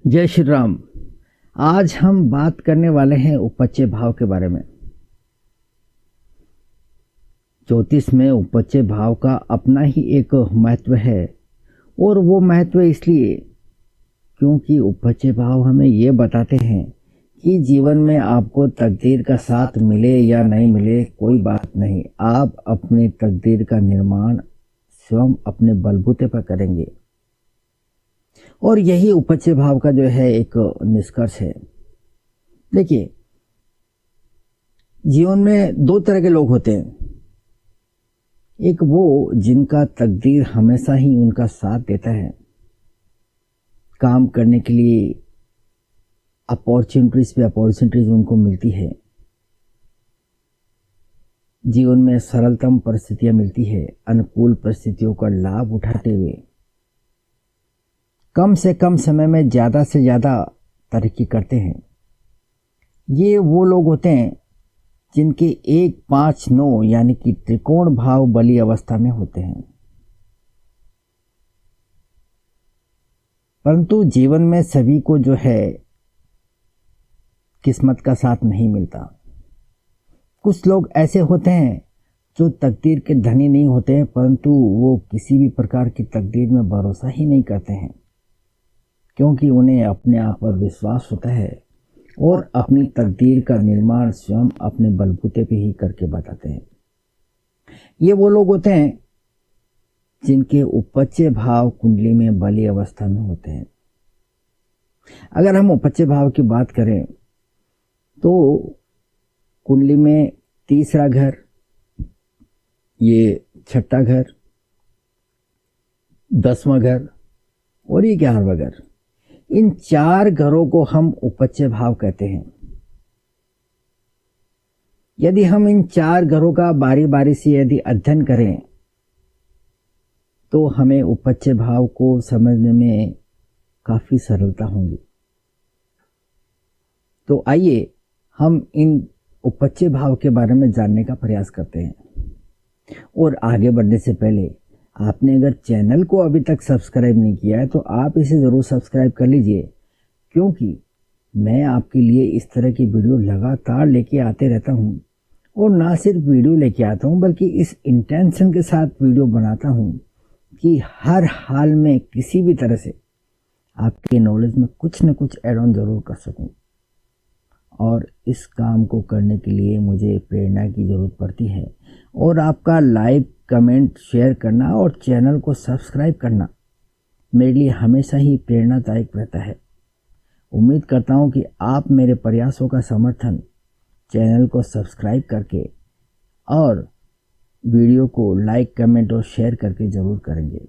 जय श्री राम। आज हम बात करने वाले हैं उपच्य भाव के बारे में। ज्योतिष में उपच्य भाव का अपना ही एक महत्व है और वो महत्व इसलिए क्योंकि उपच्य भाव हमें ये बताते हैं कि जीवन में आपको तकदीर का साथ मिले या नहीं मिले कोई बात नहीं, आप अपनी तकदीर का निर्माण स्वयं अपने बलबूते पर करेंगे। और यही उपच्य भाव का जो है एक निष्कर्ष है। देखिए, जीवन में दो तरह के लोग होते हैं। एक वो जिनका तकदीर हमेशा ही उनका साथ देता है, काम करने के लिए अपॉर्चुनिटीज पे अपॉर्चुनिटीज उनको मिलती है, जीवन में सरलतम परिस्थितियां मिलती है, अनुकूल परिस्थितियों का लाभ उठाते हुए कम से कम समय में ज़्यादा से ज़्यादा तरक्की करते हैं। ये वो लोग होते हैं जिनके 1, 5, 9 यानी कि त्रिकोण भाव बली अवस्था में होते हैं। परंतु जीवन में सभी को जो है किस्मत का साथ नहीं मिलता। कुछ लोग ऐसे होते हैं जो तकदीर के धनी नहीं होते हैं, परंतु वो किसी भी प्रकार की तकदीर में भरोसा ही नहीं करते हैं, क्योंकि उन्हें अपने आप पर विश्वास होता है और अपनी तकदीर का निर्माण स्वयं अपने बलबूते पे ही करके बताते हैं। ये वो लोग होते हैं जिनके उपच्य भाव कुंडली में बली अवस्था में होते हैं। अगर हम उपच्य भाव की बात करें तो कुंडली में तीसरा घर, ये छठा घर, 10वां घर और ये 11वां घर, इन 4 घरों को हम उपच्य भाव कहते हैं। यदि हम इन 4 घरों का बारी बारी से यदि अध्ययन करें तो हमें उपच्य भाव को समझने में काफी सरलता होगी। तो आइए हम इन उपच्य भाव के बारे में जानने का प्रयास करते हैं। और आगे बढ़ने से पहले आपने अगर चैनल को अभी तक सब्सक्राइब नहीं किया है तो आप इसे ज़रूर सब्सक्राइब कर लीजिए, क्योंकि मैं आपके लिए इस तरह की वीडियो लगातार लेके आते रहता हूं। और ना सिर्फ वीडियो लेके आता हूं बल्कि इस इंटेंशन के साथ वीडियो बनाता हूं कि हर हाल में किसी भी तरह से आपके नॉलेज में कुछ न कुछ ऐड ऑन ज़रूर कर सकूं। और इस काम को करने के लिए मुझे प्रेरणा की ज़रूरत पड़ती है, और आपका लाइक, कमेंट, शेयर करना और चैनल को सब्सक्राइब करना मेरे लिए हमेशा ही प्रेरणादायक रहता है। उम्मीद करता हूं कि आप मेरे प्रयासों का समर्थन चैनल को सब्सक्राइब करके और वीडियो को लाइक, कमेंट और शेयर करके ज़रूर करेंगे।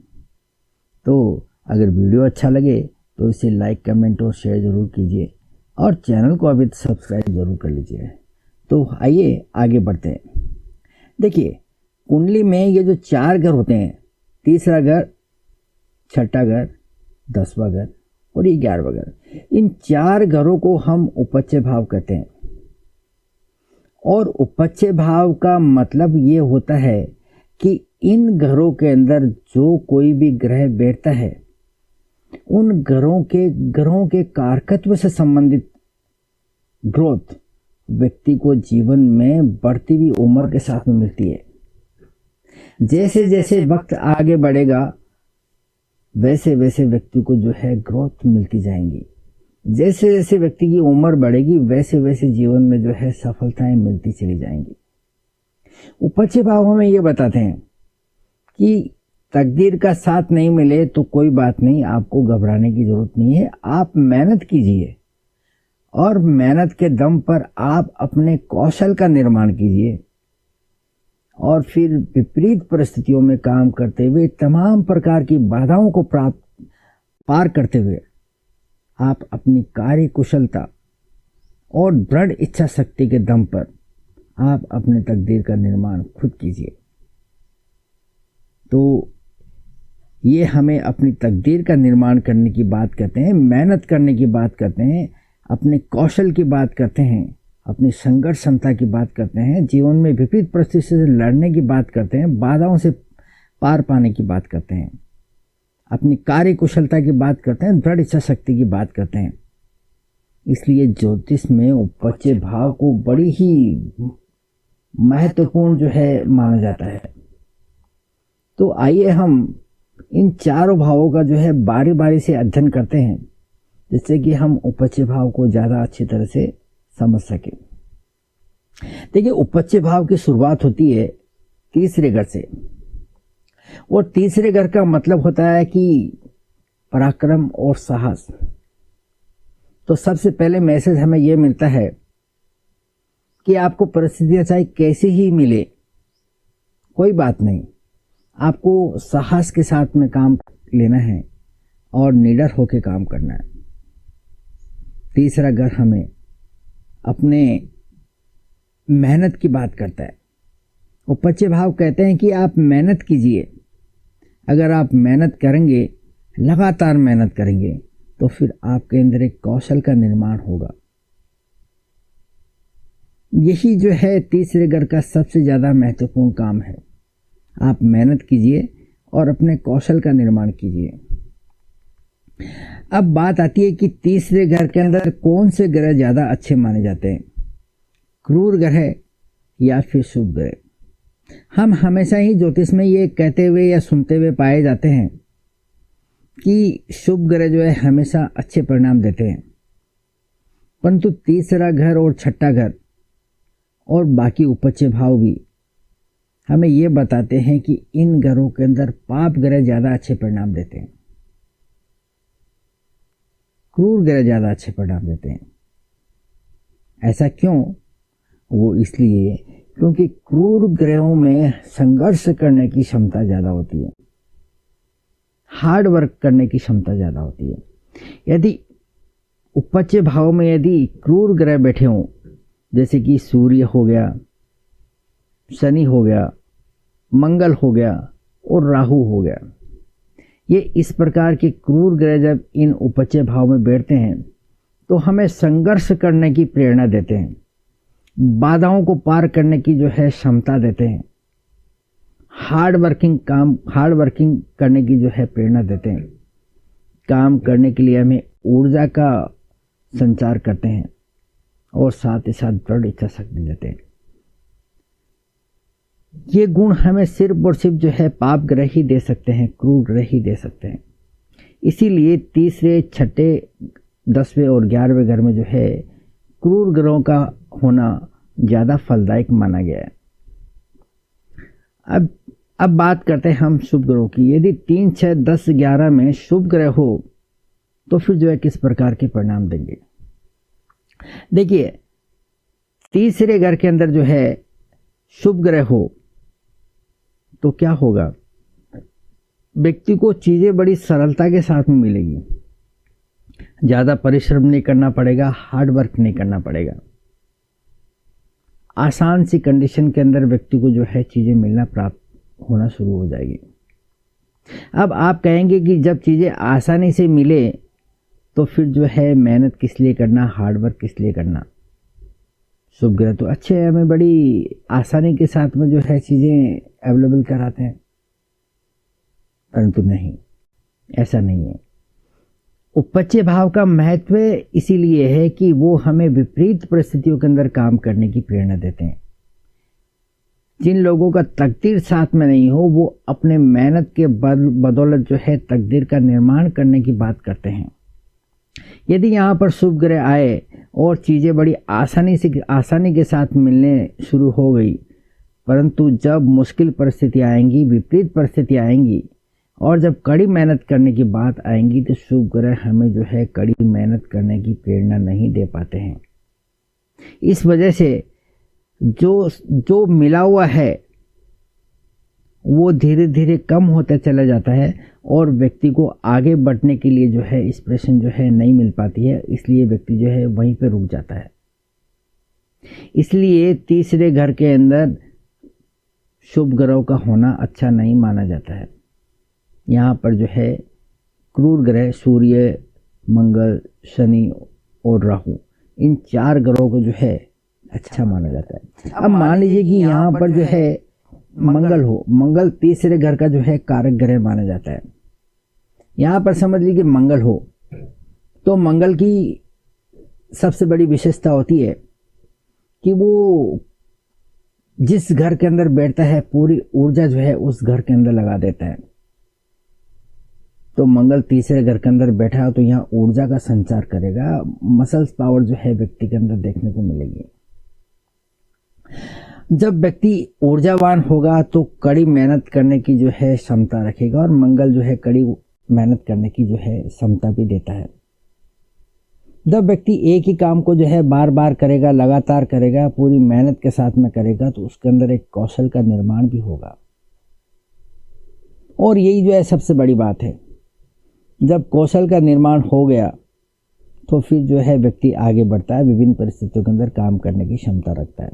तो अगर वीडियो अच्छा लगे तो इसे लाइक, कमेंट और शेयर ज़रूर कीजिए और चैनल को अभी सब्सक्राइब ज़रूर कर लीजिए। तो आइए आगे बढ़ते हैं। देखिए, कुंडली में ये जो 4 घर होते हैं, तीसरा घर, छठा घर, 10वां घर और ये 11वां घर, इन 4 घरों को हम उपच्य भाव कहते हैं। और उपच्य भाव का मतलब ये होता है कि इन घरों के अंदर जो कोई भी ग्रह बैठता है, उन ग्रहों के कारकत्व से संबंधित ग्रोथ व्यक्ति को जीवन में बढ़ती हुई उम्र के साथ में मिलती है। जैसे जैसे वक्त आगे बढ़ेगा वैसे वैसे व्यक्ति को जो है ग्रोथ मिलती जाएंगी। जैसे जैसे व्यक्ति की उम्र बढ़ेगी वैसे वैसे जीवन में जो है सफलताएं मिलती चली जाएंगी। उपच्य भाव हमें ये बताते हैं कि तकदीर का साथ नहीं मिले तो कोई बात नहीं, आपको घबराने की जरूरत नहीं है। आप मेहनत कीजिए और मेहनत के दम पर आप अपने कौशल का निर्माण कीजिए, और फिर विपरीत परिस्थितियों में काम करते हुए तमाम प्रकार की बाधाओं को पार करते हुए आप अपनी कार्य कुशलता और दृढ़ इच्छा शक्ति के दम पर आप अपने तकदीर का निर्माण खुद कीजिए। तो ये हमें अपनी तकदीर का निर्माण करने की बात कहते हैं, मेहनत करने की बात करते हैं, अपने कौशल की बात करते हैं, अपनी संघर्ष क्षमता की बात करते हैं, जीवन में विपरीत परिस्थिति से लड़ने की बात करते हैं, बाधाओं से पार पाने की बात करते हैं। अपनी कार्य कुशलता की बात करते हैं, दृढ़ इच्छा शक्ति की बात करते हैं। इसलिए ज्योतिष में उपपच्य भाव को बड़ी ही महत्वपूर्ण जो है माना जाता है। तो आइए हम इन चारों भावों का जो है बारी बारी से अध्ययन करते हैं, जिससे कि हम उपपच्य भाव को ज़्यादा अच्छी तरह से समझ सकें। देखिए, उपपच्य भाव की शुरुआत होती है तीसरे घर से, और तीसरे घर का मतलब होता है कि पराक्रम और साहस। तो सबसे पहले मैसेज हमें यह मिलता है कि आपको परिस्थितियां चाहे कैसी ही मिले, कोई बात नहीं, आपको साहस के साथ में काम लेना है और निडर होकर काम करना है। तीसरा घर हमें अपने मेहनत की बात करता है। उपपच्य भाव कहते हैं कि आप मेहनत कीजिए। अगर आप मेहनत करेंगे, लगातार मेहनत करेंगे, तो फिर आपके अंदर एक कौशल का निर्माण होगा। यही जो है तीसरे घर का सबसे ज़्यादा महत्वपूर्ण काम है। आप मेहनत कीजिए और अपने कौशल का निर्माण कीजिए। अब बात आती है कि तीसरे घर के अंदर कौन से ग्रह ज़्यादा अच्छे माने जाते हैं, क्रूर ग्रह या फिर शुभ ग्रह। हम हमेशा ही ज्योतिष में ये कहते हुए या सुनते हुए पाए जाते हैं कि शुभ ग्रह जो है हमेशा अच्छे परिणाम देते हैं, परंतु तीसरा घर और छठा घर और बाकी उपपच्य भाव भी हमें ये बताते हैं कि इन घरों के अंदर पाप ग्रह ज़्यादा अच्छे परिणाम देते हैं, क्रूर ग्रह ज़्यादा अच्छे परिणाम देते हैं। ऐसा क्यों? वो इसलिए क्योंकि क्रूर ग्रहों में संघर्ष करने की क्षमता ज़्यादा होती है, हार्ड वर्क करने की क्षमता ज़्यादा होती है। यदि उपपच्य भाव में यदि क्रूर ग्रह बैठे हों, जैसे कि सूर्य हो गया, शनि हो गया, मंगल हो गया और राहु हो गया, ये इस प्रकार के क्रूर ग्रह जब इन उपपच्य भाव में बैठते हैं तो हमें संघर्ष करने की प्रेरणा देते हैं, बाधाओं को पार करने की जो है क्षमता देते हैं, हार्ड वर्किंग करने की जो है प्रेरणा देते हैं। काम करने के लिए हमें ऊर्जा का संचार करते हैं और साथ ही साथ दृढ़ इच्छा शक्ति देते हैं। ये गुण हमें सिर्फ और सिर्फ जो है पाप ग्रह ही दे सकते हैं, क्रूर ग्रह ही दे सकते हैं। इसीलिए तीसरे, छठे, 10वें और 11वें घर में जो है क्रूर ग्रहों का होना ज़्यादा फलदायक माना गया है। अब बात करते हैं हम शुभ ग्रहों की। यदि 3, 6, 10, 11 में शुभ ग्रह हो तो फिर जो है किस प्रकार के परिणाम देंगे। देखिए, तीसरे घर के अंदर जो है शुभ ग्रह हो तो क्या होगा, व्यक्ति को चीज़ें बड़ी सरलता के साथ में मिलेगी, ज़्यादा परिश्रम नहीं करना पड़ेगा, हार्ड वर्क नहीं करना पड़ेगा, आसान सी कंडीशन के अंदर व्यक्ति को जो है चीज़ें मिलना प्राप्त होना शुरू हो जाएगी। अब आप कहेंगे कि जब चीज़ें आसानी से मिले तो फिर जो है मेहनत किस लिए करना, हार्ड वर्क किस लिए करना। शुभ ग्रह तो अच्छे हैं, हमें बड़ी आसानी के साथ में जो है चीज़ें अवेलेबल कराते हैं, परंतु नहीं, ऐसा नहीं है। उपपच्य भाव का महत्व इसीलिए है कि वो हमें विपरीत परिस्थितियों के अंदर काम करने की प्रेरणा देते हैं। जिन लोगों का तकदीर साथ में नहीं हो, वो अपने मेहनत के बदौलत जो है तकदीर का निर्माण करने की बात करते हैं। यदि यहाँ पर शुभ ग्रह आए और चीज़ें बड़ी आसानी के साथ मिलने शुरू हो गई, परंतु जब मुश्किल परिस्थितियाँ आएंगी, विपरीत परिस्थितियाँ आएंगी और जब कड़ी मेहनत करने की बात आएंगी, तो शुभ ग्रह हमें जो है कड़ी मेहनत करने की प्रेरणा नहीं दे पाते हैं। इस वजह से जो मिला हुआ है वो धीरे धीरे कम होता चला जाता है और व्यक्ति को आगे बढ़ने के लिए जो है इंस्पिरेशन जो है नहीं मिल पाती है, इसलिए व्यक्ति जो है वहीं पे रुक जाता है। इसलिए तीसरे घर के अंदर शुभ ग्रहों का होना अच्छा नहीं माना जाता है। यहाँ पर जो है क्रूर ग्रह सूर्य, मंगल, शनि और राहु, इन 4 ग्रहों को जो है अच्छा माना जाता है। अब मान लीजिए कि यहाँ पर जो है मंगल हो, मंगल तीसरे घर का जो है कारक ग्रह माना जाता है। यहाँ पर समझ लीजिए मंगल हो तो मंगल की सबसे बड़ी विशेषता होती है कि वो जिस घर के अंदर बैठता है पूरी ऊर्जा जो है उस घर के अंदर लगा देता है। तो मंगल तीसरे घर के अंदर बैठा है तो यहाँ ऊर्जा का संचार करेगा, मसल्स पावर जो है व्यक्ति के अंदर देखने को मिलेगी। जब व्यक्ति ऊर्जावान होगा तो कड़ी मेहनत करने की जो है क्षमता रखेगा, और मंगल जो है कड़ी मेहनत करने की जो है क्षमता भी देता है। जब व्यक्ति एक ही काम को जो है बार बार करेगा, लगातार करेगा, पूरी मेहनत के साथ में करेगा, तो उसके अंदर एक कौशल का निर्माण भी होगा। और यही जो है सबसे बड़ी बात है, जब कौशल का निर्माण हो गया तो फिर जो है व्यक्ति आगे बढ़ता है, विभिन्न परिस्थितियों के अंदर काम करने की क्षमता रखता है।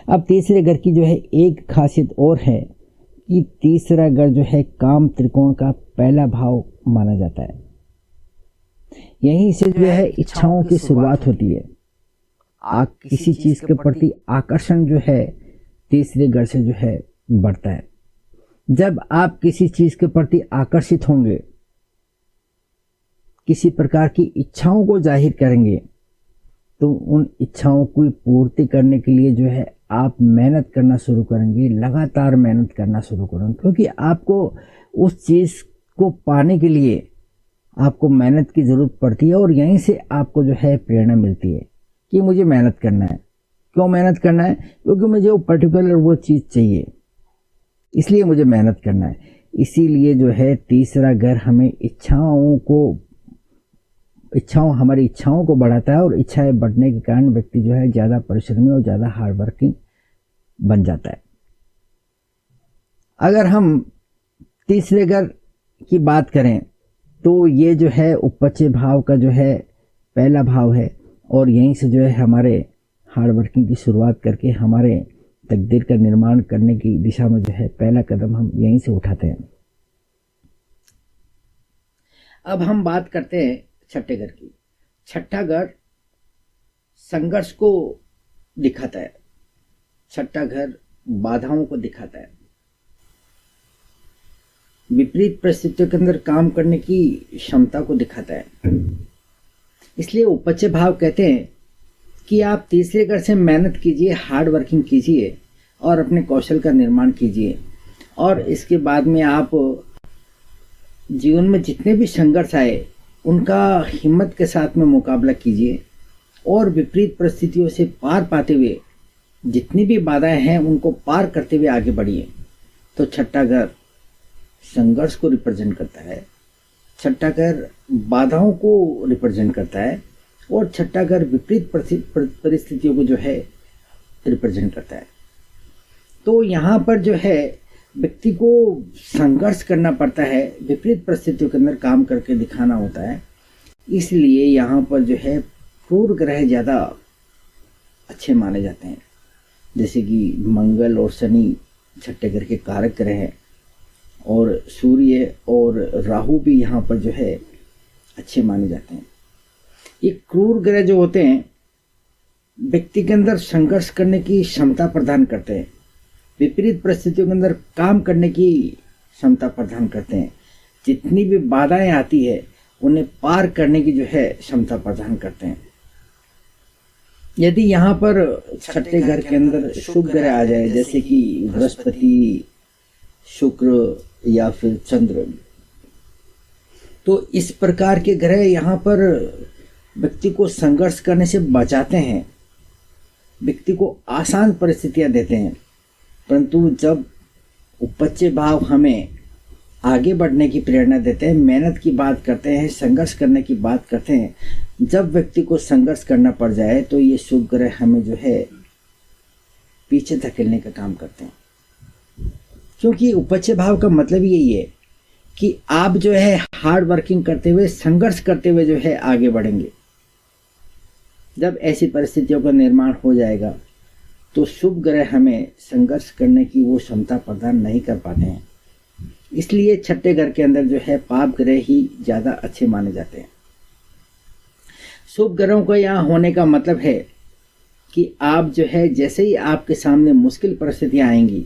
अब तीसरे घर की जो है एक खासियत और है कि तीसरा घर जो है काम त्रिकोण का पहला भाव माना जाता है। यहीं से जो है इच्छाओं की शुरुआत होती है। किसी चीज के प्रति आकर्षण जो है तीसरे घर से जो है बढ़ता है। जब आप किसी चीज के प्रति आकर्षित होंगे, किसी प्रकार की इच्छाओं को जाहिर करेंगे, तो उन इच्छाओं की पूर्ति करने के लिए जो है आप मेहनत करना शुरू करेंगे, लगातार मेहनत करना शुरू करेंगे, क्योंकि आपको उस चीज को पाने के लिए आपको मेहनत की जरूरत पड़ती है। और यहीं से आपको जो है प्रेरणा मिलती है कि मुझे मेहनत करना है। क्यों मेहनत करना है? क्योंकि मुझे वो पर्टिकुलर वो चीज़ चाहिए, इसलिए मुझे मेहनत करना है। इसीलिए जो है तीसरा घर हमें हमारी इच्छाओं को बढ़ाता है, और इच्छाएं बढ़ने के कारण व्यक्ति जो है ज़्यादा परिश्रमी और ज़्यादा हार्ड वर्किंग बन जाता है। अगर हम तीसरे घर की बात करें तो ये जो है उपपच्य भाव का जो है पहला भाव है, और यहीं से जो है हमारे हार्ड वर्किंग की शुरुआत करके हमारे तकदीर का निर्माण करने की दिशा में जो है पहला कदम हम यहीं से उठाते हैं। अब हम बात करते हैं छठे घर की। छठा घर संघर्ष को दिखाता है, छठा घर बाधाओं को दिखाता है, विपरीत परिस्थितियों के अंदर काम करने की क्षमता को दिखाता है। इसलिए उपपच्य भाव कहते हैं कि आप तीसरे घर से मेहनत कीजिए, हार्ड वर्किंग कीजिए और अपने कौशल का निर्माण कीजिए, और इसके बाद में आप जीवन में जितने भी संघर्ष आए उनका हिम्मत के साथ में मुकाबला कीजिए, और विपरीत परिस्थितियों से पार पाते हुए जितनी भी बाधाएं हैं उनको पार करते हुए आगे बढ़िए। तो छठा घर संघर्ष को रिप्रेजेंट करता है, छठा घर बाधाओं को रिप्रेजेंट करता है, और छठा घर विपरीत परिस्थितियों को जो है रिप्रेजेंट करता है। तो यहाँ पर जो है व्यक्ति को संघर्ष करना पड़ता है, विपरीत परिस्थितियों के अंदर काम करके दिखाना होता है। इसलिए यहाँ पर जो है क्रूर ग्रह ज़्यादा अच्छे माने जाते हैं, जैसे कि मंगल और शनि छठे घर के कारक ग्रह हैं, और सूर्य और राहु भी यहाँ पर जो है अच्छे माने जाते हैं। ये क्रूर ग्रह जो होते हैं व्यक्ति के अंदर संघर्ष करने की क्षमता प्रदान करते हैं, विपरीत परिस्थितियों के अंदर काम करने की क्षमता प्रदान करते हैं, जितनी भी बाधाएं आती है उन्हें पार करने की जो है क्षमता प्रदान करते हैं। यदि यहाँ पर छठे घर के अंदर शुभ ग्रह आ जाए, जैसे कि बृहस्पति, शुक्र या फिर चंद्र, तो इस प्रकार के ग्रह यहाँ पर व्यक्ति को संघर्ष करने से बचाते हैं, व्यक्ति को आसान परिस्थितियां देते हैं। परंतु जब उपपच्य भाव हमें आगे बढ़ने की प्रेरणा देते हैं, मेहनत की बात करते हैं, संघर्ष करने की बात करते हैं, जब व्यक्ति को संघर्ष करना पड़ जाए तो ये शुभ ग्रह हमें जो है पीछे धकेलने का काम करते हैं। क्योंकि उपपच्य भाव का मतलब यही है कि आप जो है हार्ड वर्किंग करते हुए, संघर्ष करते हुए जो है आगे बढ़ेंगे। जब ऐसी परिस्थितियों का निर्माण हो जाएगा तो शुभ ग्रह हमें संघर्ष करने की वो क्षमता प्रदान नहीं कर पाते हैं। इसलिए छठे घर के अंदर जो है पाप ग्रह ही ज़्यादा अच्छे माने जाते हैं। शुभ ग्रहों का यहाँ होने का मतलब है कि आप जो है जैसे ही आपके सामने मुश्किल परिस्थितियाँ आएंगी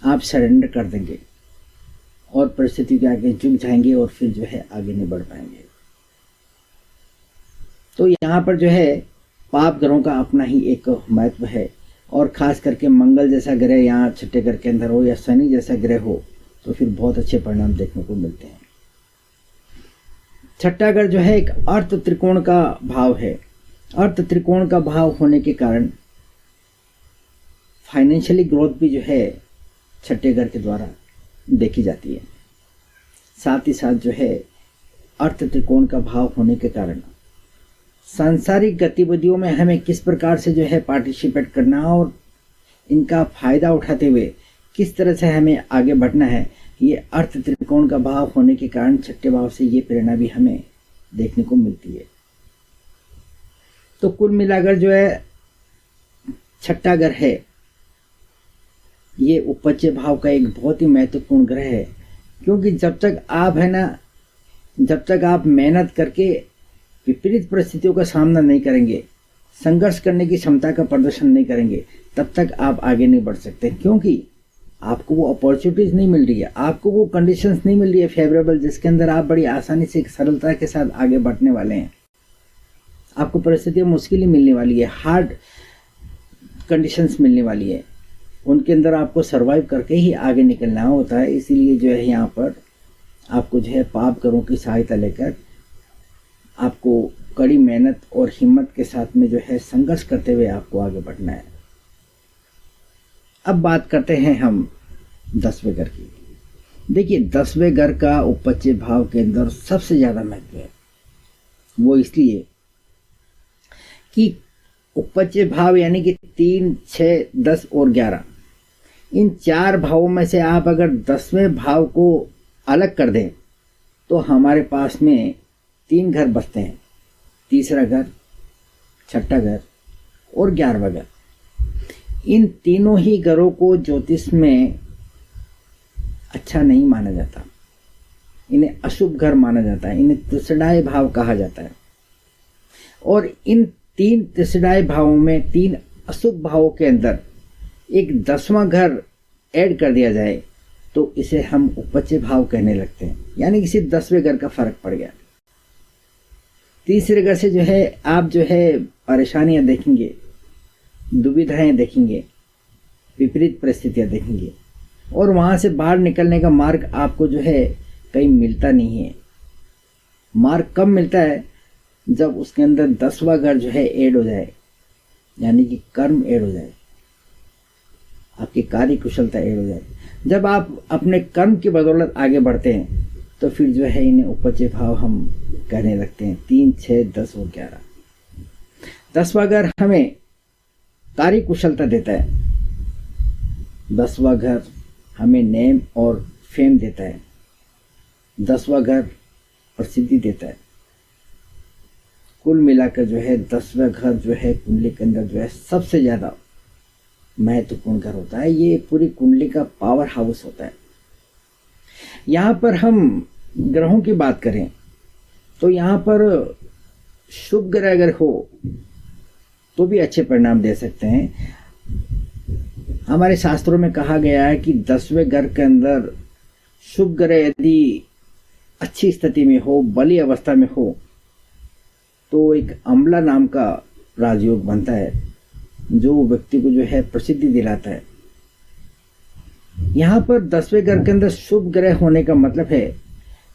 आप सरेंडर कर देंगे और परिस्थिति के आगे झुक जाएंगे और फिर जो है आगे नहीं बढ़ पाएंगे। तो यहाँ पर जो है पाप ग्रहों का अपना ही एक महत्व है, और खास करके मंगल जैसा ग्रह यहाँ छठे घर के अंदर हो या शनि जैसा ग्रह हो तो फिर बहुत अच्छे परिणाम देखने को मिलते हैं। छठा घर जो है एक अर्थ त्रिकोण का भाव है। अर्थ त्रिकोण का भाव होने के कारण फाइनेंशियली ग्रोथ भी जो है छठे घर के द्वारा देखी जाती है। साथ ही साथ जो है अर्थ त्रिकोण का भाव होने के कारण सांसारिक गतिविधियों में हमें किस प्रकार से जो है पार्टिसिपेट करना और इनका फायदा उठाते हुए किस तरह से हमें आगे बढ़ना है, ये अर्थ त्रिकोण का भाव होने के कारण छठे भाव से ये प्रेरणा भी हमें देखने को मिलती है। तो कुल मिलाकर जो है छठा घर है ये उपच्य भाव का एक बहुत ही महत्वपूर्ण ग्रह है, क्योंकि जब तक आप है ना, जब तक आप मेहनत करके विपरीत परिस्थितियों का सामना नहीं करेंगे, संघर्ष करने की क्षमता का प्रदर्शन नहीं करेंगे, तब तक आप आगे नहीं बढ़ सकते, क्योंकि आपको वो अपॉर्चुनिटीज नहीं मिल रही है, आपको वो कंडीशंस नहीं मिल रही है फेवरेबल, जिसके अंदर आप बड़ी आसानी से सरलता के साथ आगे बढ़ने वाले हैं। आपको परिस्थितियाँ मुश्किल ही मिलने वाली है, हार्ड कंडीशंस मिलने वाली है, उनके अंदर आपको सरवाइव करके ही आगे निकलना होता है। इसीलिए जो है यहाँ पर आपको जो है पाप ग्रहों की सहायता लेकर आपको कड़ी मेहनत और हिम्मत के साथ में जो है संघर्ष करते हुए आपको आगे बढ़ना है। अब बात करते हैं हम 10वें घर की। देखिए 10वें घर का उपच्य भाव के अंदर सबसे ज़्यादा महत्व है। वो इसलिए कि उपच्य भाव यानी कि 3, 6, 10 और 11, इन 4 भावों में से आप अगर 10वें भाव को अलग कर दें तो हमारे पास में 3 घर बचते हैं, तीसरा घर, छठा घर और 11वां घर। इन तीनों ही घरों को ज्योतिष में अच्छा नहीं माना जाता, इन्हें अशुभ घर माना जाता है, इन्हें त्रिसडाय भाव कहा जाता है। और इन 3 त्रिसडाय भावों में 3 अशुभ भावों के अंदर एक 10वां घर ऐड कर दिया जाए तो इसे हम उपच्य भाव कहने लगते हैं, यानी किसी 10वें घर का फर्क पड़ गया। तीसरे घर से जो है आप जो है परेशानियां देखेंगे, दुविधाएं देखेंगे, विपरीत परिस्थितियां देखेंगे, और वहां से बाहर निकलने का मार्ग आपको जो है कहीं मिलता नहीं है। मार्ग कब मिलता है? जब उसके अंदर 10वां घर जो है ऐड हो जाए, यानी कि कर्म ऐड हो जाए, आपकी कार्य कुशलता ऐड हो जाए। जब आप अपने कर्म की बदौलत आगे बढ़ते हैं तो फिर जो है इन्हें उपच्य भाव हम कहने लगते हैं। 3, 6, 10 और 11। 10वां घर हमें कार्य कुशलता देता है, 10वां घर हमें नेम और फेम देता है, 10वां घर प्रसिद्धि देता है। कुल मिलाकर जो है 10वां घर जो है कुंडली के अंदर जो है सबसे ज़्यादा महत्वपूर्ण घर होता है। ये पूरी कुंडली का पावर हाउस होता है। यहाँ पर हम ग्रहों की बात करें तो यहाँ पर शुभ ग्रह अगर हो तो भी अच्छे परिणाम दे सकते हैं। हमारे शास्त्रों में कहा गया है कि 10वें घर के अंदर शुभ ग्रह यदि अच्छी स्थिति में हो, बली अवस्था में हो, तो एक अम्ला नाम का राजयोग बनता है जो व्यक्ति को जो है प्रसिद्धि दिलाता है। यहाँ पर 10वें घर के अंदर शुभ ग्रह होने का मतलब है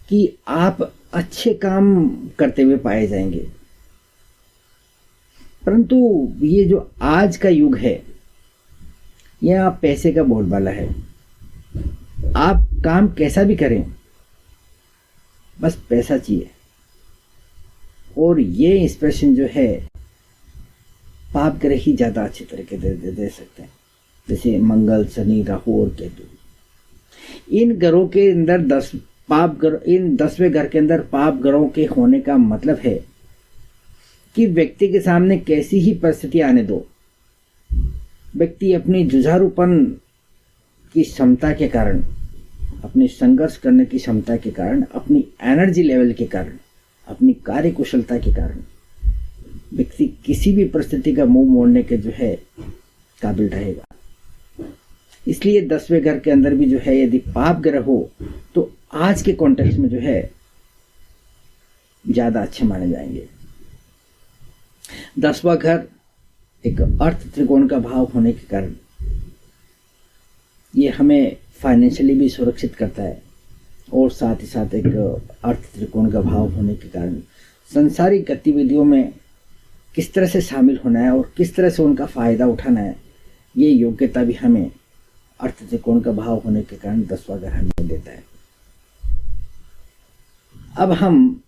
कि आप अच्छे काम करते हुए पाए जाएंगे। परंतु ये जो आज का युग है यह पैसे का बोलबाला है। आप काम कैसा भी करें, बस पैसा चाहिए, और ये इंस्पिरेशन जो है पाप ग्रह ही ज़्यादा अच्छे तरीके दे सकते हैं, जैसे मंगल, शनि, राहु और केतु। इन ग्रहों के अंदर 10वें घर के अंदर पाप ग्रहों के होने का मतलब है कि व्यक्ति के सामने कैसी ही परिस्थिति आने दो, व्यक्ति अपनी जुझारूपन की क्षमता के कारण, अपनी संघर्ष करने की क्षमता के कारण, अपनी एनर्जी लेवल के कारण, अपनी कार्य कुशलता के कारण व्यक्ति किसी भी परिस्थिति का मुंह मोड़ने के जो है काबिल रहेगा। इसलिए 10वें घर के अंदर भी जो है यदि पाप ग्रह हो तो आज के कॉन्टेक्स्ट में जो है ज्यादा अच्छे माने जाएंगे। 10वां घर एक अर्थ त्रिकोण का भाव होने के कारण ये हमें फाइनेंशियली भी सुरक्षित करता है और साथ ही साथ एक अर्थ त्रिकोण का भाव होने के कारण संसारिक गतिविधियों में किस तरह से शामिल होना है और किस तरह से उनका फायदा उठाना है, ये योग्यता भी हमें अर्थ त्रिकोण का भाव होने के कारण 10वां घर हमें देता है। अब हम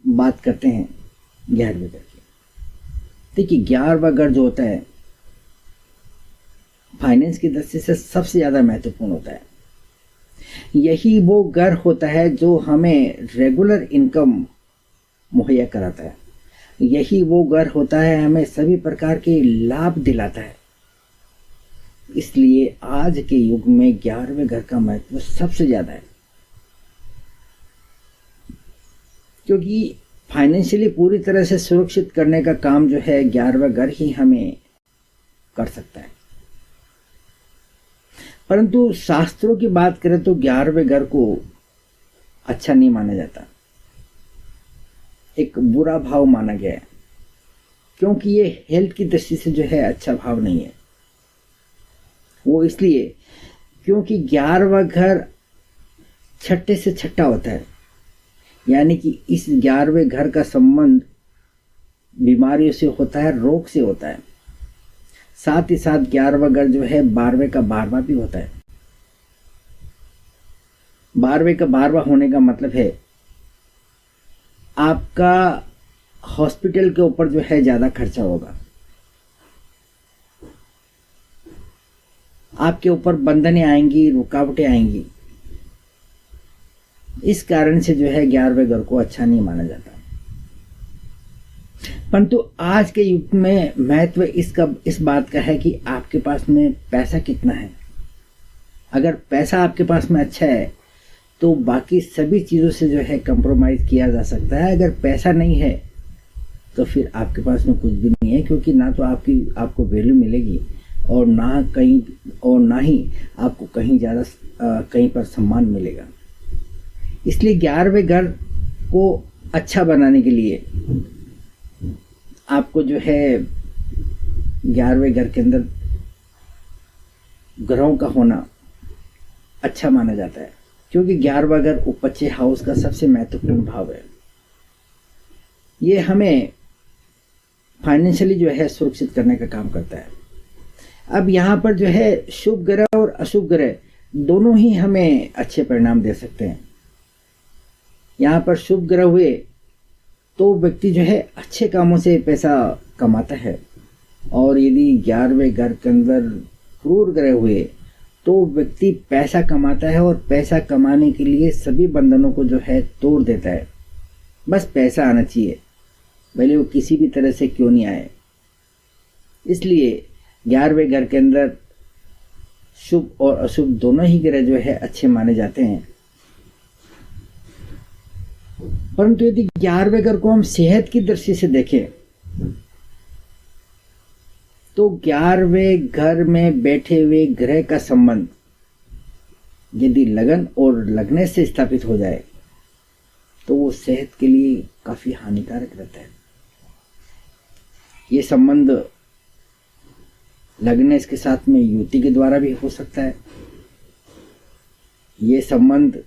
बात करते हैं 11वें घर की। देखिए 11वां घर जो होता है फाइनेंस की दृष्टि से सबसे ज्यादा महत्वपूर्ण होता है। यही वो घर होता है जो हमें रेगुलर इनकम मुहैया कराता है। यही वो घर होता है हमें सभी प्रकार के लाभ दिलाता है। इसलिए आज के युग में 11वें घर का महत्व सबसे ज्यादा है, क्योंकि फाइनेंशियली पूरी तरह से सुरक्षित करने का काम जो है 11वां घर ही हमें कर सकता है। परंतु शास्त्रों की बात करें तो 11वें घर को अच्छा नहीं माना जाता, एक बुरा भाव माना गया है, क्योंकि ये हेल्थ की दृष्टि से जो है अच्छा भाव नहीं है। वो इसलिए क्योंकि 11वां घर छठे से छठा होता है, यानी कि इस 11वें घर का संबंध बीमारियों से होता है, रोग से होता है। साथ ही साथ 11वां घर जो है 12वें का 12वां भी होता है। 12वें का 12वां होने का मतलब है आपका हॉस्पिटल के ऊपर जो है ज्यादा खर्चा होगा, आपके ऊपर बंधनें आएंगी, रुकावटें आएंगी। इस कारण से जो है 11वें घर को अच्छा नहीं माना जाता। परंतु आज के युग में महत्व इस बात का है कि आपके पास में पैसा कितना है। अगर पैसा आपके पास में अच्छा है तो बाकी सभी चीज़ों से जो है कंप्रोमाइज़ किया जा सकता है। अगर पैसा नहीं है तो फिर आपके पास में कुछ भी नहीं है, क्योंकि ना तो आपको वैल्यू मिलेगी और ना ही आपको कहीं पर सम्मान मिलेगा। इसलिए 11वें घर को अच्छा बनाने के लिए आपको जो है 11वें घर के अंदर ग्रहों का होना अच्छा माना जाता है, क्योंकि 11वां घर उपपच्य हाउस का सबसे महत्वपूर्ण भाव है। ये हमें फाइनेंशियली जो है सुरक्षित करने का काम करता है। अब यहाँ पर जो है शुभ ग्रह और अशुभ ग्रह दोनों ही हमें अच्छे परिणाम दे सकते हैं। यहाँ पर शुभ ग्रह हुए तो व्यक्ति जो है अच्छे कामों से पैसा कमाता है, और यदि 11वें घर के अंदर क्रूर ग्रह हुए तो व्यक्ति पैसा कमाता है और पैसा कमाने के लिए सभी बंधनों को जो है तोड़ देता है। बस पैसा आना चाहिए, भले वो किसी भी तरह से क्यों नहीं आए। इसलिए 11वें घर के अंदर शुभ और अशुभ दोनों ही ग्रह जो है अच्छे माने जाते हैं। परंतु यदि 11वें घर को हम सेहत की दृष्टि से देखें तो 11वें घर में बैठे हुए ग्रह का संबंध यदि लगन और लगने से स्थापित हो जाए तो वो सेहत के लिए काफी हानिकारक रहता है। ये संबंध लगनेस के साथ में युति के द्वारा भी हो सकता है। ये संबंध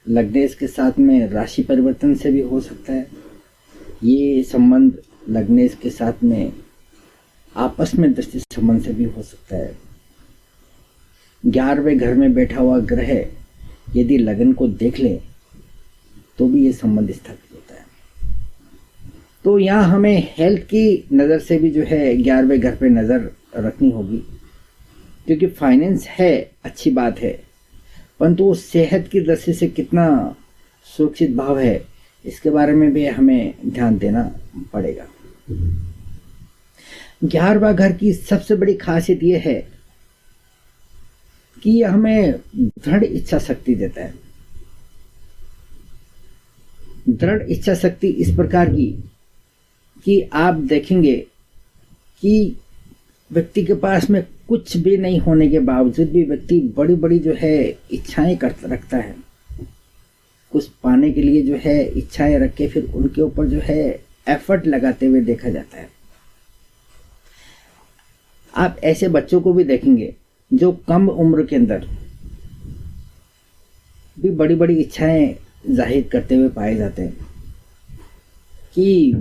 लग्नेश के साथ में राशि परिवर्तन से भी हो सकता है। ये संबंध लग्नेश के साथ में आपस में दृष्टि संबंध से भी हो सकता है। 11वें घर में बैठा हुआ ग्रह यदि लगन को देख ले तो भी ये संबंध स्थापित होता है। तो यहाँ हमें हेल्थ की नज़र से भी जो है 11वें घर पे नज़र रखनी होगी, क्योंकि फाइनेंस है अच्छी बात है, परंतु वो सेहत की दृष्टि से कितना सुरक्षित भाव है इसके बारे में भी हमें ध्यान देना पड़ेगा। 11वां घर की सबसे बड़ी खासियत यह है कि यह हमें दृढ़ इच्छा शक्ति देता है। दृढ़ इच्छा शक्ति इस प्रकार की कि आप देखेंगे कि व्यक्ति के पास में कुछ भी नहीं होने के बावजूद भी व्यक्ति बड़ी बड़ी जो है इच्छाएं रखता है, कुछ पाने के लिए जो है इच्छाएं रख के फिर उनके ऊपर जो है एफर्ट लगाते हुए देखा जाता है। आप ऐसे बच्चों को भी देखेंगे जो कम उम्र के अंदर भी बड़ी बड़ी इच्छाएं जाहिर करते हुए पाए जाते हैं कि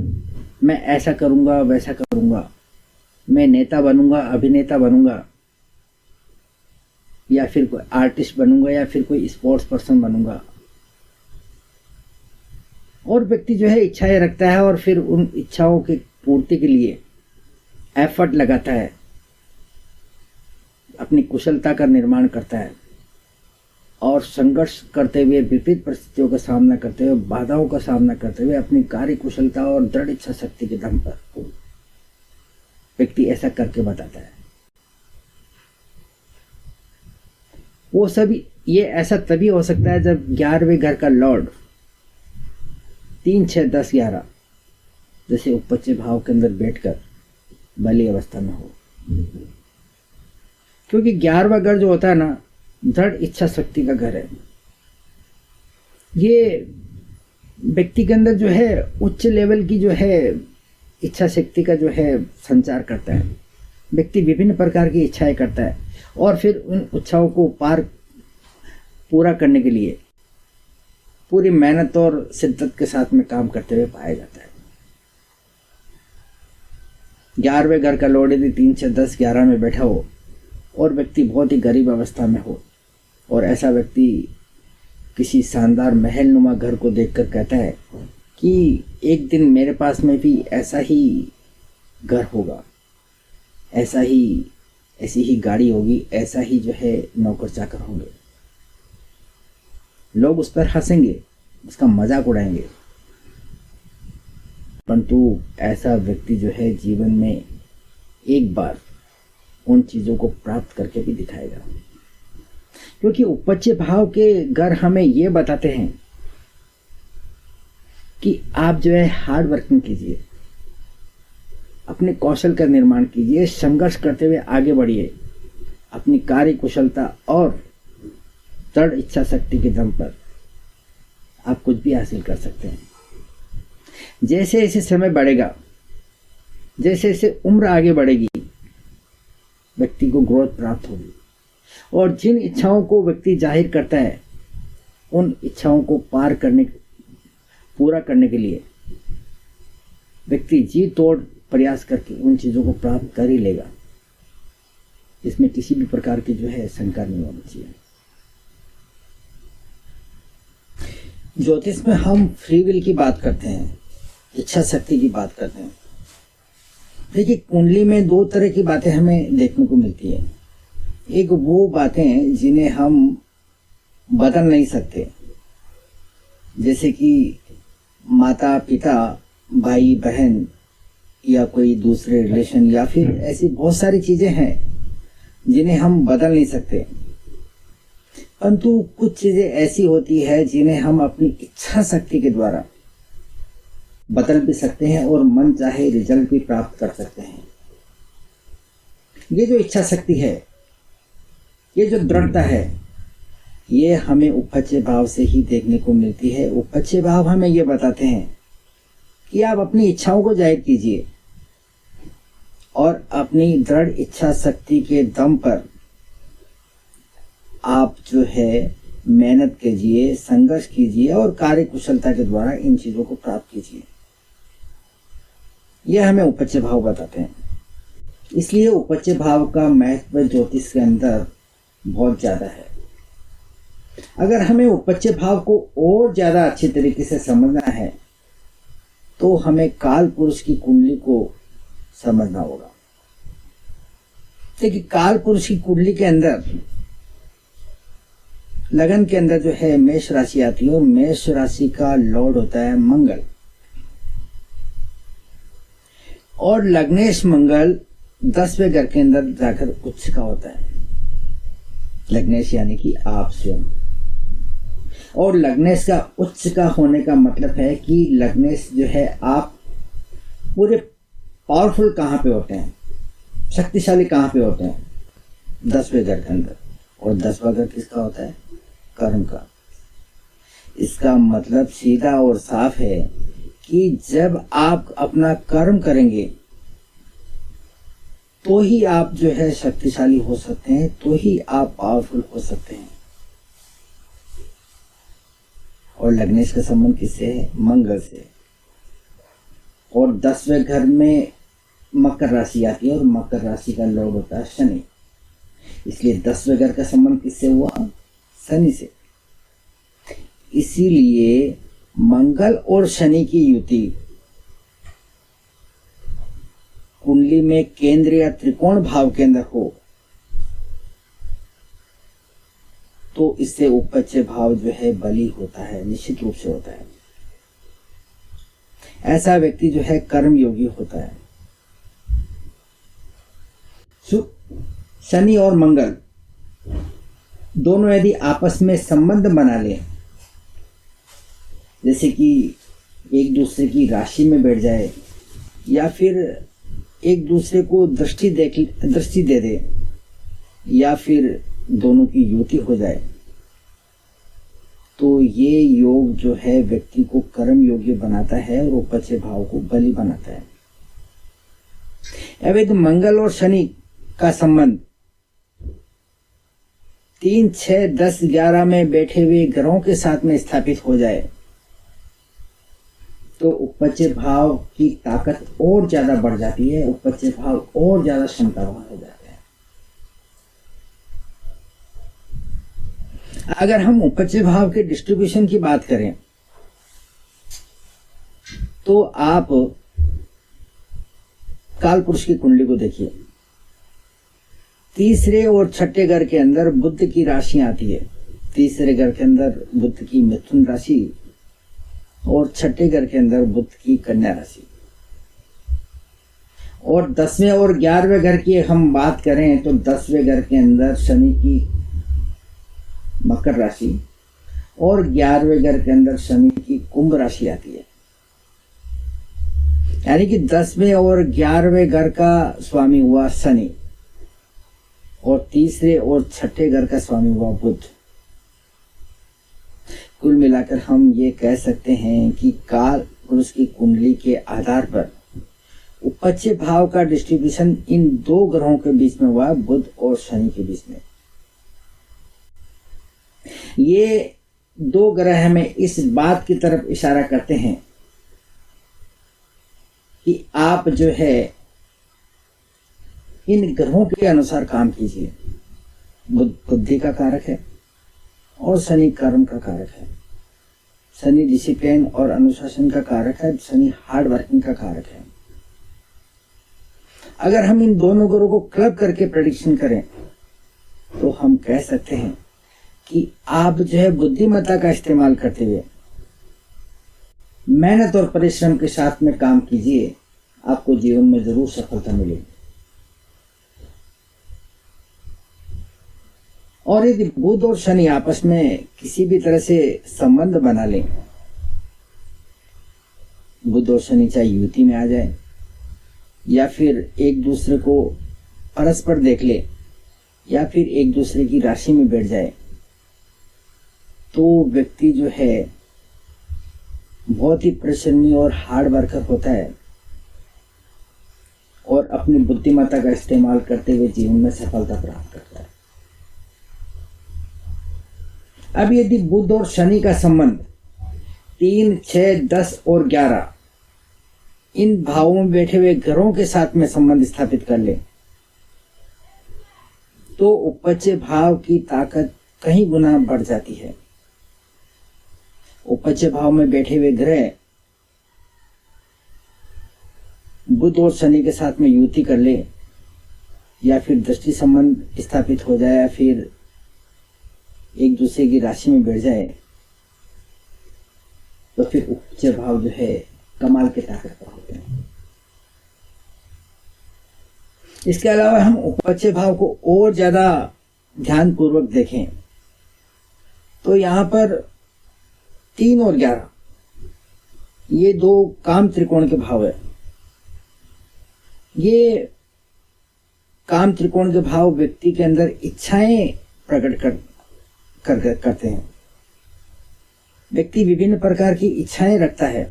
मैं ऐसा करूंगा, वैसा करूंगा, मैं नेता बनूंगा, अभिनेता बनूंगा, या फिर कोई आर्टिस्ट बनूंगा, या फिर कोई स्पोर्ट्स पर्सन बनूंगा। और व्यक्ति जो है इच्छाएं रखता है और फिर उन इच्छाओं की पूर्ति के लिए एफर्ट लगाता है, अपनी कुशलता का निर्माण करता है और संघर्ष करते हुए, विपरीत परिस्थितियों का सामना करते हुए, बाधाओं का सामना करते हुए अपनी कार्य कुशलता और दृढ़ इच्छा शक्ति के दम पर व्यक्ति ऐसा करके बताता है। वो सभी ये ऐसा तभी हो सकता है जब 11वें घर का लॉर्ड 3, 6, 10, 11 जैसे उपपच्य भाव के अंदर बैठकर बली अवस्था में हो, क्योंकि 11वां घर जो होता है ना, दृढ़ इच्छा शक्ति का घर है। ये व्यक्ति के अंदर जो है उच्च लेवल की जो है इच्छा शक्ति का जो है संचार करता है। व्यक्ति विभिन्न प्रकार की इच्छाएं करता है और फिर उन इच्छाओं को पूरा करने के लिए पूरी मेहनत और शिद्दत के साथ में काम करते हुए पाया जाता है। 11वें घर का लॉर्ड यदि 3, 6, 10, 11 में बैठा हो और व्यक्ति बहुत ही गरीब अवस्था में हो और ऐसा व्यक्ति किसी शानदार महल नुमा घर को देखकर कहता है कि एक दिन मेरे पास में भी ऐसा ही घर होगा, ऐसी ही गाड़ी होगी, ऐसा ही जो है नौकर चाकर होंगे, लोग उस पर हंसेंगे, उसका मजाक उड़ाएंगे। परंतु ऐसा व्यक्ति जो है जीवन में एक बार उन चीज़ों को प्राप्त करके भी दिखाएगा, क्योंकि उपपच्य भाव के घर हमें ये बताते हैं कि आप जो है हार्ड वर्किंग कीजिए, अपने कौशल का निर्माण कीजिए, संघर्ष करते हुए आगे बढ़िए, अपनी कार्य कुशलता और दृढ़ इच्छा शक्ति के दम पर आप कुछ भी हासिल कर सकते हैं। जैसे जैसे समय बढ़ेगा, जैसे जैसे उम्र आगे बढ़ेगी, व्यक्ति को ग्रोथ प्राप्त होगी और जिन इच्छाओं को व्यक्ति जाहिर करता है उन इच्छाओं को पूरा करने के लिए व्यक्ति जी तोड़ प्रयास करके उन चीज़ों को प्राप्त कर ही लेगा। इसमें किसी भी प्रकार की जो है शंका नहीं होनी चाहिए। ज्योतिष में हम फ्री विल की बात करते हैं, इच्छा शक्ति की बात करते हैं। देखिए, कुंडली में 2 तरह की बातें हमें देखने को मिलती है। एक वो बातें जिन्हें हम बदल नहीं सकते, जैसे कि माता पिता, भाई बहन या कोई दूसरे रिलेशन, या फिर ऐसी बहुत सारी चीज़ें हैं जिन्हें हम बदल नहीं सकते। परंतु कुछ चीज़ें ऐसी होती है जिन्हें हम अपनी इच्छा शक्ति के द्वारा बदल भी सकते हैं और मन चाहे रिजल्ट भी प्राप्त कर सकते हैं। ये जो इच्छा शक्ति है, ये जो दृढ़ता है, ये हमें उपपच्य भाव से ही देखने को मिलती है। उपपच्य भाव हमें ये बताते हैं कि आप अपनी इच्छाओं को जाहिर कीजिए और अपनी दृढ़ इच्छा शक्ति के दम पर आप जो है मेहनत कीजिए, संघर्ष कीजिए और कार्य कुशलता के द्वारा इन चीज़ों को प्राप्त कीजिए। यह हमें उपपच्य भाव बताते हैं। इसलिए उपपच्य भाव का महत्व ज्योतिष के अंदर बहुत ज़्यादा है। अगर हमें उपपच्य भाव को और ज़्यादा अच्छे तरीके से समझना है तो हमें काल पुरुष की कुंडली को समझना होगा। देखिए, काल पुरुष की कुंडली के अंदर लगन के अंदर जो है मेष राशि आती है और मेष राशि का लॉर्ड होता है मंगल, और लग्नेश मंगल 10वें घर के अंदर जाकर उच्च का होता है। लग्नेश यानी कि आप स्वयं, और लग्नेश का उच्च का होने का मतलब है कि लग्नेश जो है आप पूरे पावरफुल कहाँ पे होते हैं, शक्तिशाली कहाँ पे होते हैं? 10वें घर के अंदर। और 10वां घर किसका होता है? कर्म का। इसका मतलब सीधा और साफ है कि जब आप अपना कर्म करेंगे तो ही आप जो है शक्तिशाली हो सकते हैं, तो ही आप पावरफुल हो सकते हैं। और लग्नेश का संबंध किससे है? मंगल से। और 10वें घर में मकर राशि आती है और मकर राशि का लॉर्ड होता है शनि। इसलिए 10वें घर का संबंध किससे हुआ? शनि से। इसीलिए मंगल और शनि की युति कुंडली में केंद्र या त्रिकोण भाव के अंदर हो तो इससे उपपच्य भाव जो है बली होता है, निश्चित रूप से होता है। ऐसा व्यक्ति जो है कर्म योगी होता है। शनि और मंगल दोनों यदि आपस में संबंध बना लें, जैसे कि एक दूसरे की राशि में बैठ जाए या फिर एक दूसरे को दृष्टि दे दे या फिर दोनों की युति हो जाए, तो ये योग जो है व्यक्ति को कर्म योग्य बनाता है और उपपच्य भाव को बली बनाता है। अवैध मंगल और शनि का संबंध 3, 6, 10, 11 में बैठे हुए ग्रहों के साथ में स्थापित हो जाए तो उपपच्य भाव की ताकत और ज्यादा बढ़ जाती है, उपपच्य भाव और ज्यादा क्षमतावान हो जाते हैं। अगर हम उपपच्य भाव के डिस्ट्रीब्यूशन की बात करें तो आप काल पुरुष की कुंडली को देखिए। तीसरे और छठे घर के अंदर बुध की राशि आती है। तीसरे घर के अंदर बुध की मिथुन राशि और छठे घर के अंदर बुध की कन्या राशि। और 10वें और 11वें घर की हम बात करें तो 10वें घर के अंदर शनि की मकर राशि और 11वें घर के अंदर शनि की कुंभ राशि आती है। यानी कि 10वें और 11वें घर का स्वामी हुआ शनि और तीसरे और छठे घर का स्वामी हुआ बुध। कुल मिलाकर हम ये कह सकते हैं कि काल पुरुष की कुंडली के आधार पर उपपच्य भाव का डिस्ट्रीब्यूशन इन दो ग्रहों के बीच में हुआ, बुध और शनि के बीच में। ये दो ग्रह हमें इस बात की तरफ इशारा करते हैं कि आप जो है इन ग्रहों के अनुसार काम कीजिए। बुध बुद्धि का कारक है और शनि कर्म का कारक है। शनि डिसिप्लिन और अनुशासन का कारक है, शनि हार्ड वर्किंग का कारक है। अगर हम इन दोनों ग्रहों को क्लब करके प्रेडिक्शन करें तो हम कह सकते हैं कि आप जो है बुद्धिमत्ता का इस्तेमाल करते हुए मेहनत और परिश्रम के साथ में काम कीजिए, आपको जीवन में जरूर सफलता मिलेगी। और यदि बुध और शनि आपस में किसी भी तरह से संबंध बना लें, बुध और शनि चाहे युति में आ जाए या फिर एक दूसरे को परस्पर देख ले या फिर एक दूसरे की राशि में बैठ जाए, तो व्यक्ति जो है बहुत ही परिश्रमी और हार्ड वर्कर होता है और अपनी बुद्धिमत्ता का इस्तेमाल करते हुए जीवन में सफलता प्राप्त करता है। अब यदि बुध और शनि का संबंध 3, 6, 10 और 11 इन भावों में बैठे हुए ग्रहों के साथ में संबंध स्थापित कर ले तो उपपच्य भाव की ताकत कई गुना बढ़ जाती है। उपपच्य भाव में बैठे हुए ग्रह बुध और शनि के साथ में युति कर ले या फिर दृष्टि संबंध स्थापित हो जाए या फिर एक दूसरे की राशि में बैठ जाए तो फिर उपपच्य भाव जो है कमाल के ताकत पर होते हैं। इसके अलावा हम उपपच्य भाव को और ज्यादा ध्यान पूर्वक देखें तो यहां पर 3 और 11 ये दो काम त्रिकोण के भाव है। ये काम त्रिकोण के भाव व्यक्ति के अंदर इच्छाएं प्रकट करते हैं। व्यक्ति विभिन्न प्रकार की इच्छाएं रखता है,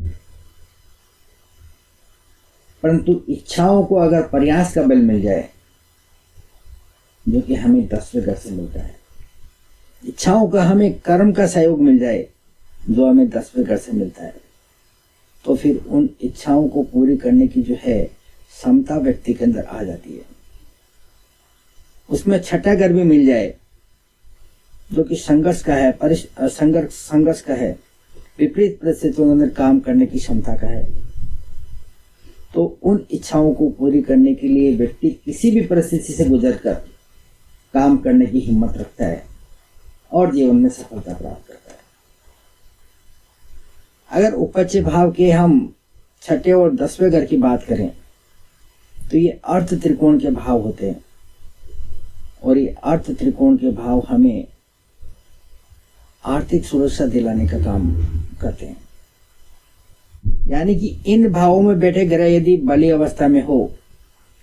परंतु इच्छाओं को अगर प्रयास का बल मिल जाए, जो कि हमें 10वें घर से मिलता है, इच्छाओं का हमें कर्म का सहयोग मिल जाए जो हमें 10वें घर से मिलता है, तो फिर उन इच्छाओं को पूरी करने की जो है क्षमता व्यक्ति के अंदर आ जाती है। उसमें छठा घर भी मिल जाए जो कि संघर्ष का है, संघर्ष का है, विपरीत परिस्थितियों के अंदर काम करने की क्षमता का है, तो उन इच्छाओं को पूरी करने के लिए व्यक्ति किसी भी परिस्थिति से गुजरकर काम करने की हिम्मत रखता है और जीवन में सफलता प्राप्त करता है। अगर उपच्य भाव के हम छठे और 10वें घर की बात करें तो ये अर्थ त्रिकोण के भाव होते हैं, और ये अर्थ त्रिकोण के भाव हमें आर्थिक सुरक्षा दिलाने का काम करते हैं। यानी कि इन भावों में बैठे ग्रह यदि बली अवस्था में हो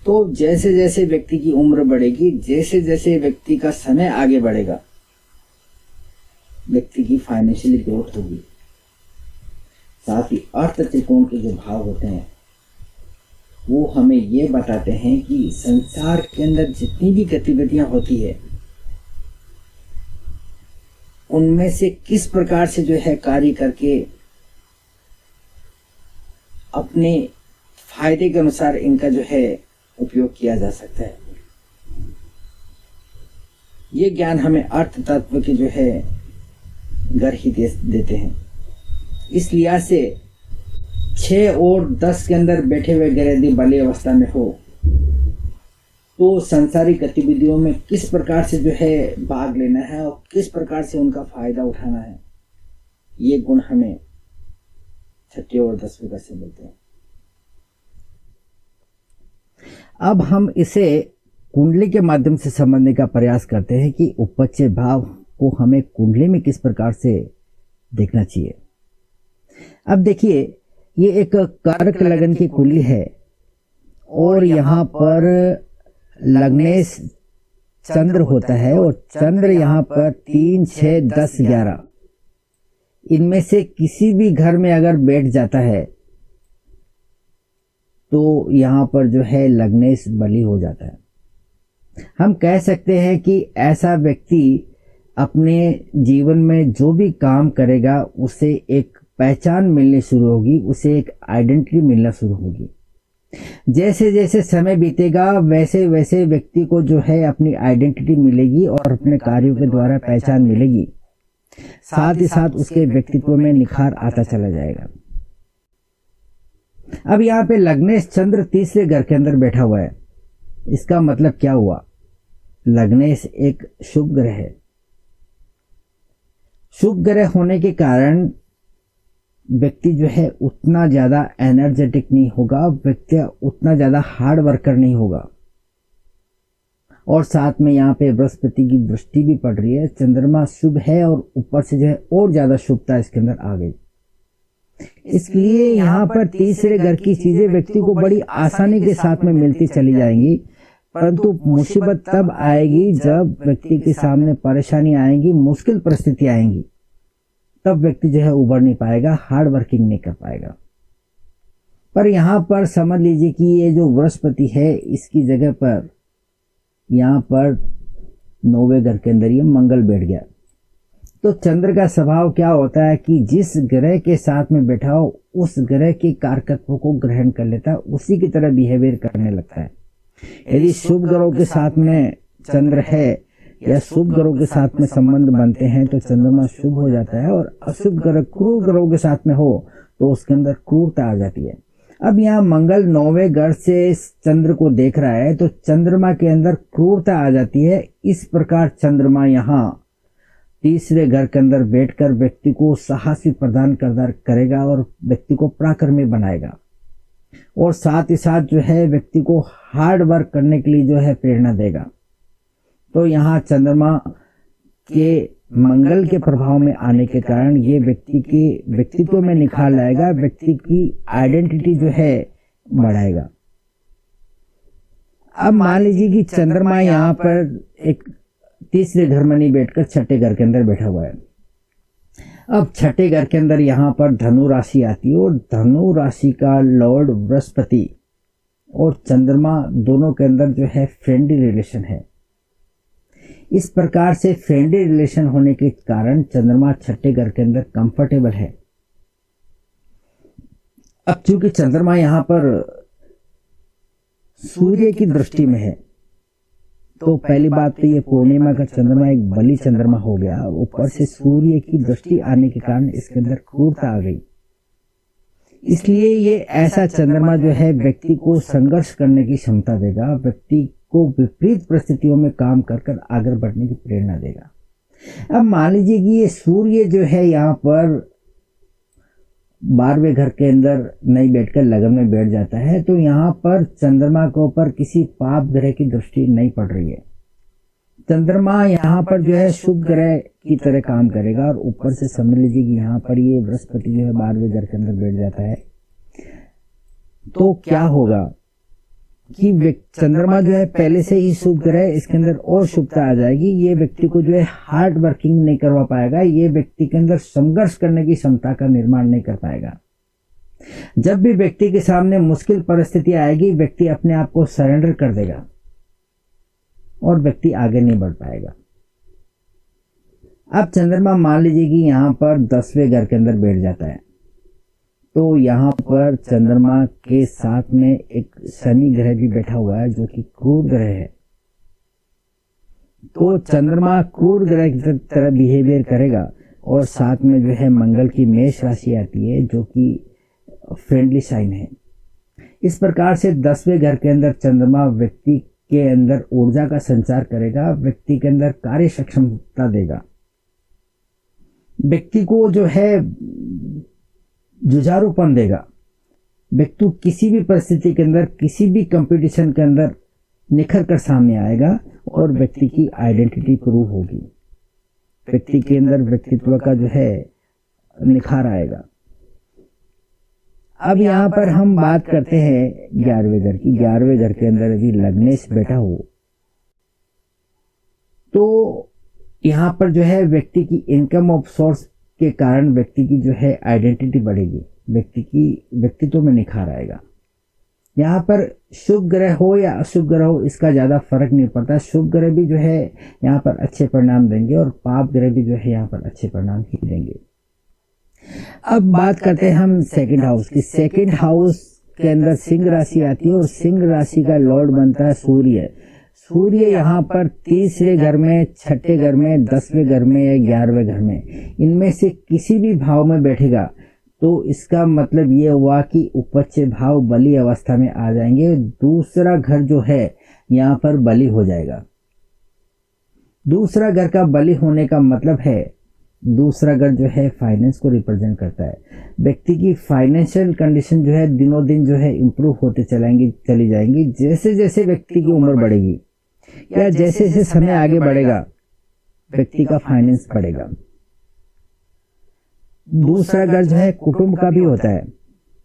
तो जैसे जैसे व्यक्ति की उम्र बढ़ेगी, जैसे जैसे व्यक्ति का समय आगे बढ़ेगा, व्यक्ति की फाइनेंशियली ग्रोथ होगी। साथ ही अर्थ त्रिकोण के जो भाव होते हैं वो हमें ये बताते हैं कि संसार के अंदर जितनी भी गतिविधियां होती है उनमें से किस प्रकार से जो है कार्य करके अपने फायदे के अनुसार इनका जो है उपयोग किया जा सकता है। ये ज्ञान हमें अर्थ तत्व के जो है घर ही देते हैं। इस लिहाज से 6 और 10 के अंदर बैठे हुए ग्रह यदि बली अवस्था में हो तो संसारिक गतिविधियों में किस प्रकार से जो है भाग लेना है और किस प्रकार से उनका फायदा उठाना है, ये गुण हमें छठे और 10वें घर से मिलते हैं। अब हम इसे कुंडली के माध्यम से समझने का प्रयास करते हैं कि उपच्य भाव को हमें कुंडली में किस प्रकार से देखना चाहिए। अब देखिए, ये एक कर्क लगन की कुंडली है और यहाँ पर लग्नेश चंद्र होता है और चंद्र यहाँ पर 3, 6, 10, 11 इनमें से किसी भी घर में अगर बैठ जाता है तो यहाँ पर जो है लग्नेश बली हो जाता है। हम कह सकते हैं कि ऐसा व्यक्ति अपने जीवन में जो भी काम करेगा उसे एक पहचान मिलनी शुरू होगी, उसे एक आइडेंटिटी मिलना शुरू होगी। जैसे जैसे समय बीतेगा वैसे वैसे व्यक्ति को जो है अपनी आइडेंटिटी मिलेगी और अपने कार्यों के द्वारा पहचान मिलेगी। साथ ही साथ उसके व्यक्तित्व में निखार आता चला जाएगा। अब यहाँ पे लग्नेश चंद्र तीसरे घर के अंदर बैठा हुआ है। इसका मतलब क्या हुआ? लग्नेश एक शुभ ग्रह है। शुभ ग्रह होने के कारण व्यक्ति जो है उतना ज्यादा एनर्जेटिक नहीं होगा, व्यक्ति उतना ज्यादा हार्ड वर्कर नहीं होगा। और साथ में यहाँ पे बृहस्पति की दृष्टि भी पड़ रही है, चंद्रमा शुभ है और ऊपर से जो है और ज्यादा शुभता इसके अंदर आ गई। इसलिए यहाँ पर तीसरे घर की चीजें व्यक्ति को बड़ी आसानी के साथ में मिलती चली जाएंगी, परंतु मुसीबत तब आएगी जब व्यक्ति के सामने परेशानी आएंगी, मुश्किल परिस्थिति आएंगी, तब व्यक्ति जो है उबर नहीं पाएगा, हार्ड वर्किंग नहीं कर पाएगा। पर यहाँ पर समझ लीजिए कि ये जो बृहस्पति है इसकी जगह पर यहाँ पर 9वें घर के अंदर ये मंगल बैठ गया। तो चंद्र का स्वभाव क्या होता है कि जिस ग्रह के साथ में बैठा हो उस ग्रह के कारकत्व को ग्रहण कर लेता है, उसी की तरह बिहेवियर करने लगता है। यदि शुभ ग्रहों के साथ में चंद्र है या शुभ ग्रहों के साथ में संबंध बनते हैं तो चंद्रमा शुभ हो जाता है, और अशुभ ग्रह क्रूर ग्रहों के साथ में हो तो उसके अंदर क्रूरता आ जाती है। अब यहाँ मंगल 9वें घर से चंद्र को देख रहा है तो चंद्रमा के अंदर क्रूरता आ जाती है। इस प्रकार चंद्रमा यहाँ तीसरे घर के अंदर बैठकर व्यक्ति को साहसी प्रदान करेगा और व्यक्ति को पराक्रमी बनाएगा, और साथ ही साथ जो है व्यक्ति को हार्ड वर्क करने के लिए जो है प्रेरणा देगा। तो यहाँ चंद्रमा के मंगल के प्रभाव में आने के कारण ये व्यक्ति के व्यक्तित्व में निखार लाएगा, व्यक्ति की आइडेंटिटी जो है बढ़ाएगा। अब मान लीजिए कि चंद्रमा यहाँ पर एक तीसरे घर में नहीं बैठकर छठे घर के अंदर बैठा हुआ है। अब छठे घर के अंदर यहाँ पर धनु राशि आती है और धनु राशि का लॉर्ड बृहस्पति और चंद्रमा दोनों के अंदर जो है फ्रेंडली रिलेशन है। इस प्रकार से फ्रेंडली रिलेशन होने के कारण चंद्रमा छठे घर के अंदर कंफर्टेबल है। अब चूंकि चंद्रमा यहाँ पर सूर्य की दृष्टि में है, तो पहली बात तो ये पूर्णिमा का चंद्रमा एक बलि चंद्रमा हो गया। ऊपर से सूर्य की दृष्टि आने के कारण इसके अंदर क्रूरता आ गई। इसलिए ये ऐसा चंद्रमा जो है व्यक्ति को संघर्ष करने की क्षमता देगा, व्यक्ति को विपरीत परिस्थितियों में काम कर कर आगे बढ़ने की प्रेरणा देगा। अब मान लीजिए कि ये सूर्य जो है यहाँ पर 12वें घर के अंदर नहीं बैठकर लगन में बैठ जाता है, तो यहाँ पर चंद्रमा के ऊपर किसी पाप ग्रह की दृष्टि नहीं पड़ रही है। चंद्रमा यहाँ पर जो है शुभ ग्रह की तरह काम करेगा और ऊपर से समझ लीजिए कि यहाँ पर ये बृहस्पति जो है 12वें घर के अंदर बैठ जाता है, तो क्या होगा कि चंद्रमा जो है पहले से ही शुभ ग्रह, इसके अंदर और शुभता आ जाएगी। ये व्यक्ति को जो है हार्ड वर्किंग नहीं करवा पाएगा, ये व्यक्ति के अंदर संघर्ष करने की क्षमता का निर्माण नहीं कर पाएगा। जब भी व्यक्ति के सामने मुश्किल परिस्थिति आएगी, व्यक्ति अपने आप को सरेंडर कर देगा और व्यक्ति आगे नहीं बढ़ पाएगा। अब चंद्रमा मान लीजिए कि यहाँ पर 10वें घर के अंदर बैठ जाता है, तो यहाँ पर चंद्रमा के साथ में एक शनि ग्रह भी बैठा हुआ है जो कि क्रूर ग्रह है। तो चंद्रमा क्रूर ग्रह की तरह बिहेवियर करेगा और साथ में जो है मंगल की मेष राशि आती है जो कि फ्रेंडली साइन है। इस प्रकार से 10वें घर के अंदर चंद्रमा व्यक्ति के अंदर ऊर्जा का संचार करेगा, व्यक्ति के अंदर कार्य सक्षमता देगा, व्यक्ति को जो है जुझारूपन देगा। व्यक्ति किसी भी परिस्थिति के अंदर, किसी भी कंपटीशन के अंदर निखर कर सामने आएगा और व्यक्ति की आइडेंटिटी प्रूव होगी, व्यक्ति के अंदर व्यक्तित्व का जो है निखार आएगा। अब यहाँ पर हम बात करते हैं 11वें घर की। 11वें घर के अंदर यदि लग्नेश बैठा हो तो यहाँ पर जो है व्यक्ति की इनकम ऑफ सोर्स के कारण व्यक्ति की जो है आइडेंटिटी बढ़ेगी, व्यक्ति की व्यक्तित्व में निखार आएगा। यहाँ पर शुभ ग्रह हो या अशुभ ग्रह हो इसका ज़्यादा फर्क नहीं पड़ता। शुभ ग्रह भी जो है यहाँ पर अच्छे परिणाम देंगे और पाप ग्रह भी जो है यहाँ पर अच्छे परिणाम ही देंगे। अब बात करते हैं हम सेकंड हाउस की। सेकंड हाउस के अंदर सिंह राशि आती है और सिंह राशि का लॉर्ड बनता है सूर्य। सूर्य यहाँ पर तीसरे घर में, छठे घर में, 10वें घर में या 11वें घर में, इनमें से किसी भी भाव में बैठेगा तो इसका मतलब ये हुआ कि उपच्य भाव बलि अवस्था में आ जाएंगे। दूसरा घर जो है यहाँ पर बलि हो जाएगा। दूसरा घर का बलि होने का मतलब है, दूसरा घर जो है फाइनेंस को रिप्रेजेंट करता है। व्यक्ति की फाइनेंशियल कंडीशन जो है दिनों दिन जो है इम्प्रूव होते चली जाएंगी जैसे जैसे व्यक्ति की उम्र बढ़ेगी या जैसे जैसे समय आगे बढ़ेगा व्यक्ति का फाइनेंस बढ़ेगा। दूसरा घर जो है कुटुंब का भी होता है,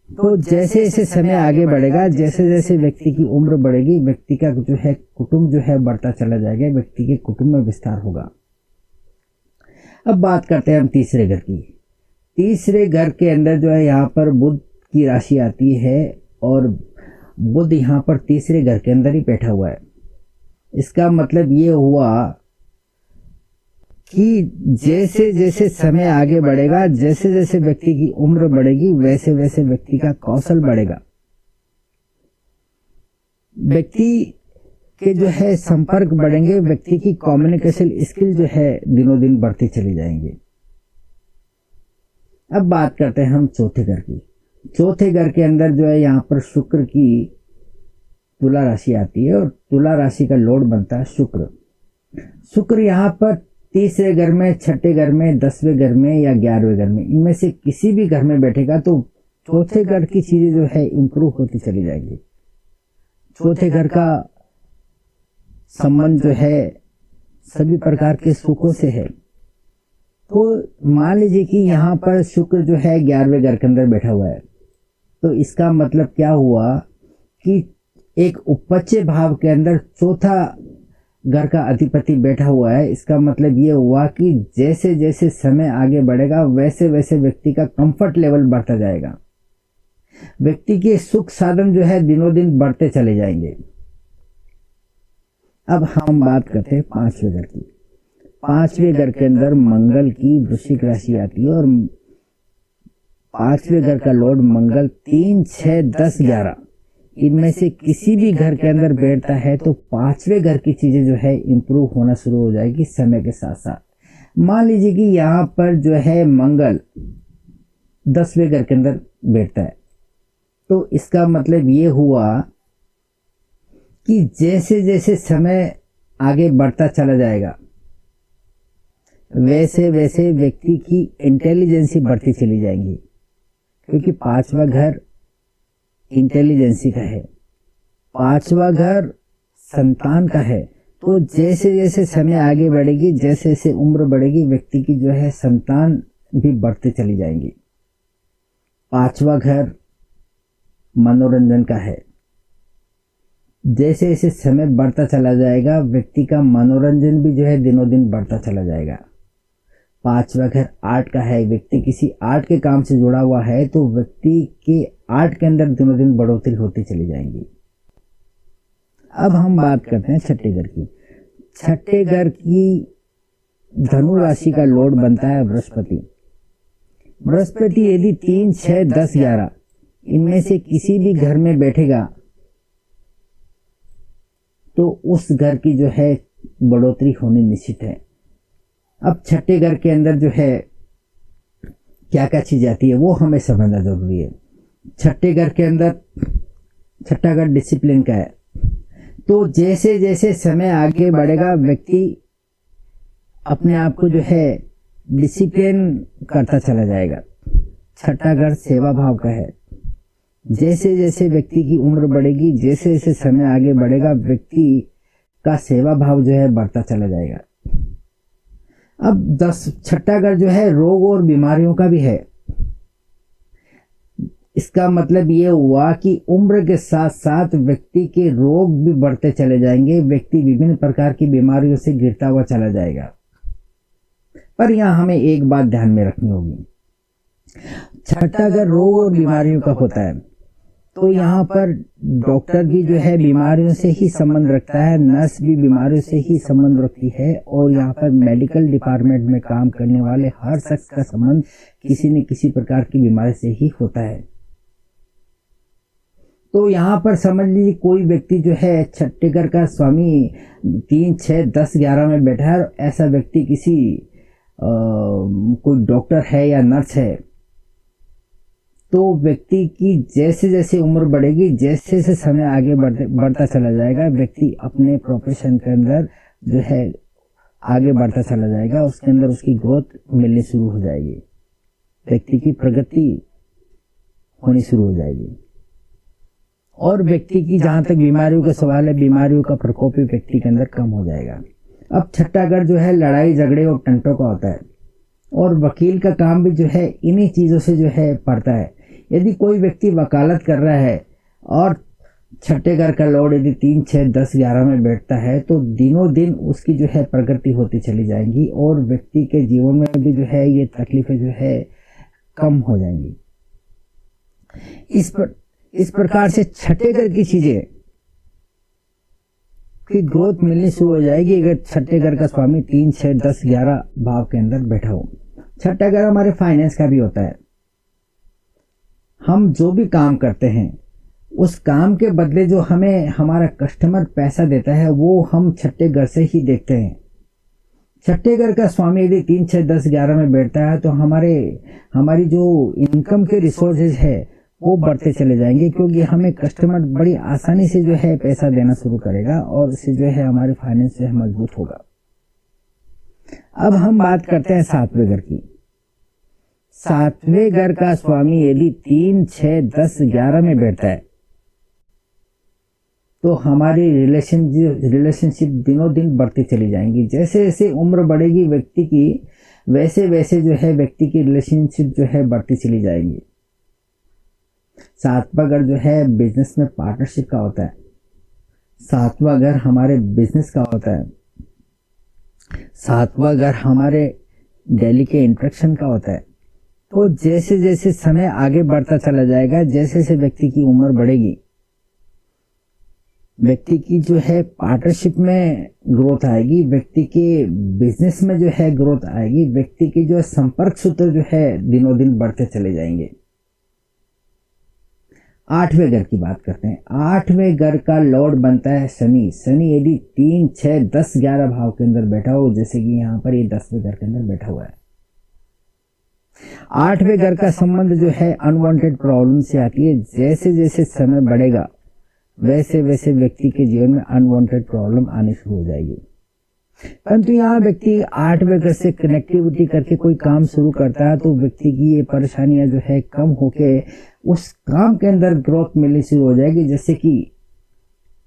तो जैसे जैसे समय आगे बढ़ेगा, जैसे जैसे व्यक्ति की उम्र बढ़ेगी, व्यक्ति का जो है कुटुंब जो है बढ़ता चला जाएगा, व्यक्ति के कुटुंब में विस्तार होगा। अब बात करते हैं हम तीसरे घर की। तीसरे घर के अंदर जो है यहाँ पर बुध की राशि आती है और बुध यहाँ पर तीसरे घर के अंदर ही बैठा हुआ है। इसका मतलब ये हुआ कि जैसे जैसे समय आगे बढ़ेगा, जैसे जैसे व्यक्ति की उम्र बढ़ेगी, वैसे वैसे व्यक्ति का कौशल बढ़ेगा, व्यक्ति के जो है संपर्क बढ़ेंगे, व्यक्ति की कम्युनिकेशन स्किल जो है दिनों दिन बढ़ती चली जाएंगी। अब बात करते हैं हम चौथे घर की। चौथे घर के अंदर जो है यहाँ पर शुक्र की तुला राशि आती है और तुला राशि का लॉर्ड बनता है शुक्र। शुक्र यहाँ पर तीसरे घर में, छठे घर में, 10वें घर में या 11वें घर में, इनमें से किसी भी घर में बैठेगा तो चौथे घर की चीजें जो है इंप्रूव होती चली जाएंगी। चौथे घर का संबंध जो है सभी प्रकार के सुखों से है। तो मान लीजिए कि यहाँ पर शुक्र जो है 11वें घर के अंदर बैठा हुआ है, तो इसका मतलब क्या हुआ कि एक उपपच्य भाव के अंदर चौथा घर का अधिपति बैठा हुआ है, इसका मतलब ये हुआ कि जैसे जैसे समय आगे बढ़ेगा वैसे वैसे व्यक्ति का कंफर्ट लेवल बढ़ता जाएगा, व्यक्ति के सुख साधन जो है दिनों दिन बढ़ते चले जाएंगे। अब हम बात करते हैं पांचवें घर की। पांचवें घर के अंदर मंगल की वृश्चिक राशि आती है और पांचवें घर का लॉर्ड मंगल 3, 6, 10, 11 इनमें से किसी भी घर के अंदर बैठता है तो पांचवें घर की चीजें जो है इंप्रूव होना शुरू हो जाएगी समय के साथ साथ। मान लीजिए कि यहाँ पर जो है मंगल 10वें घर के अंदर बैठता है, तो इसका मतलब ये हुआ कि जैसे जैसे समय आगे बढ़ता चला जाएगा वैसे वैसे व्यक्ति की इंटेलिजेंसी बढ़ती चली जाएगी, क्योंकि पांचवा घर इंटेलिजेंसी का है, पांचवा घर संतान का है। तो जैसे जैसे समय आगे बढ़ेगी, जैसे जैसे उम्र बढ़ेगी, व्यक्ति की जो है संतान भी बढ़ते चली जाएंगी। पांचवा घर मनोरंजन का है, जैसे जैसे समय बढ़ता चला जाएगा व्यक्ति का मनोरंजन भी जो है दिनों दिन बढ़ता चला जाएगा। पांचवा घर आर्ट का है, व्यक्ति किसी आर्ट के काम से जुड़ा हुआ है तो व्यक्ति के आर्ट के अंदर दिनों दिन बढ़ोतरी होती चली जाएंगी। अब हम बात करते हैं छठे घर की। छठे घर की धनु राशि का लॉर्ड बनता है बृहस्पति। बृहस्पति यदि 3, 6, 10, 11 इनमें से किसी भी घर में बैठेगा तो उस घर की जो है बढ़ोतरी होनी निश्चित है। अब छठे घर के अंदर जो है क्या क्या चीज आती है वो हमें समझना जरूरी है। छठे घर के अंदर छठा घर डिसिप्लिन का है, तो जैसे जैसे समय आगे बढ़ेगा व्यक्ति अपने आप को जो है डिसिप्लिन करता चला जाएगा। छठा घर सेवा भाव का है, जैसे जैसे व्यक्ति की उम्र बढ़ेगी, जैसे जैसे समय आगे बढ़ेगा व्यक्ति का सेवा भाव जो है बढ़ता चला जाएगा। अब छठा घर जो है रोग और बीमारियों का भी है। इसका मतलब ये हुआ कि उम्र के साथ साथ व्यक्ति के रोग भी बढ़ते चले जाएंगे, व्यक्ति विभिन्न प्रकार की बीमारियों से गिरता हुआ चला जाएगा। पर यहाँ हमें एक बात ध्यान में रखनी होगी, छठा घर रोग और बीमारियों का होता है तो यहाँ पर डॉक्टर भी जो है बीमारियों से ही संबंध रखता है, नर्स भी बीमारियों से ही संबंध रखती है और यहाँ पर मेडिकल डिपार्टमेंट में काम करने वाले हर शख्स का संबंध किसी न किसी प्रकार की बीमारी से ही होता है। तो यहाँ पर समझ लीजिए कोई व्यक्ति जो है छठे घर का स्वामी 3, 6, 10, 11 में बैठा है, ऐसा व्यक्ति किसी कोई डॉक्टर है या नर्स है, तो व्यक्ति की जैसे जैसे उम्र बढ़ेगी, जैसे जैसे समय आगे बढ़ता चला जाएगा, व्यक्ति अपने प्रोफेशन के अंदर जो है आगे बढ़ता चला जाएगा, उसके अंदर उसकी ग्रोथ मिलनी शुरू हो जाएगी, व्यक्ति की प्रगति होनी शुरू हो जाएगी। और व्यक्ति की जहाँ तक बीमारियों का सवाल है, बीमारियों का प्रकोप भी व्यक्ति के अंदर कम हो जाएगा। अब छठा घर जो है लड़ाई झगड़े और टंटों का होता है और वकील का काम भी जो है इन्हीं चीज़ों से जो है पड़ता है। यदि कोई व्यक्ति वकालत कर रहा है और छठे घर का लॉर्ड यदि 3, 6, 10, 11 में बैठता है तो दिनों दिन उसकी जो है प्रगति होती चली जाएंगी और व्यक्ति के जीवन में भी जो है ये तकलीफें जो है कम हो जाएंगी। इस प्रकार से छठे घर की चीजें की ग्रोथ मिलनी शुरू हो जाएगी अगर छठे घर का स्वामी 3, 6, 10, 11 भाव के अंदर बैठा हो। छठा घर हमारे फाइनेंस का भी होता है। हम जो भी काम करते हैं उस काम के बदले जो हमें हमारा कस्टमर पैसा देता है वो हम छठे घर से ही देखते हैं। छठे घर का स्वामी यदि 3, 6, 10, 11 में बैठता है तो हमारी जो इनकम के रिसोर्सेज है वो बढ़ते चले जाएंगे, क्योंकि हमें कस्टमर बड़ी आसानी से जो है पैसा देना शुरू करेगा और इससे जो है हमारे फाइनेंस जो है मजबूत होगा। अब हम बात करते हैं सातवें घर की। सातवें घर का स्वामी यदि 3, 6, 10, 11 में बैठता है तो हमारी रिलेशनशिप दिनों दिन बढ़ती चली जाएंगी। जैसे जैसे उम्र बढ़ेगी व्यक्ति की, वैसे वैसे जो है व्यक्ति की रिलेशनशिप जो है बढ़ती चली जाएंगी। सातवां घर जो है बिजनेस में पार्टनरशिप का होता है। सातवां घर हमारे बिजनेस का होता है। सातवां घर हमारे डेली के इंटरेक्शन का होता है। तो जैसे जैसे समय आगे बढ़ता चला जाएगा, जैसे जैसे व्यक्ति की उम्र बढ़ेगी, व्यक्ति की जो है पार्टनरशिप में ग्रोथ आएगी, व्यक्ति के बिजनेस में जो है ग्रोथ आएगी, व्यक्ति के जो संपर्क सूत्र जो है दिनों दिन बढ़ते चले जाएंगे। आठवें घर की बात करते हैं। आठवें घर का लॉर्ड बनता है शनि। शनि यदि 3, 6, 10, 11 भाव के अंदर बैठा हो, जैसे कि यहाँ पर ये 10वें घर के अंदर बैठा हुआ है। आठवें घर का संबंध जो है अनवांटेड प्रॉब्लम से आती है। जैसे जैसे समय बढ़ेगा वैसे वैसे व्यक्ति के जीवन में अनवांटेड प्रॉब्लम आनी शुरू हो जाएगी। परंतु यहाँ व्यक्ति 8वें घर से कनेक्टिविटी करके कोई काम शुरू करता है तो व्यक्ति की ये परेशानियां जो है कम होके उस काम के अंदर ग्रोथ मिलनी शुरू हो जाएगी। जैसे कि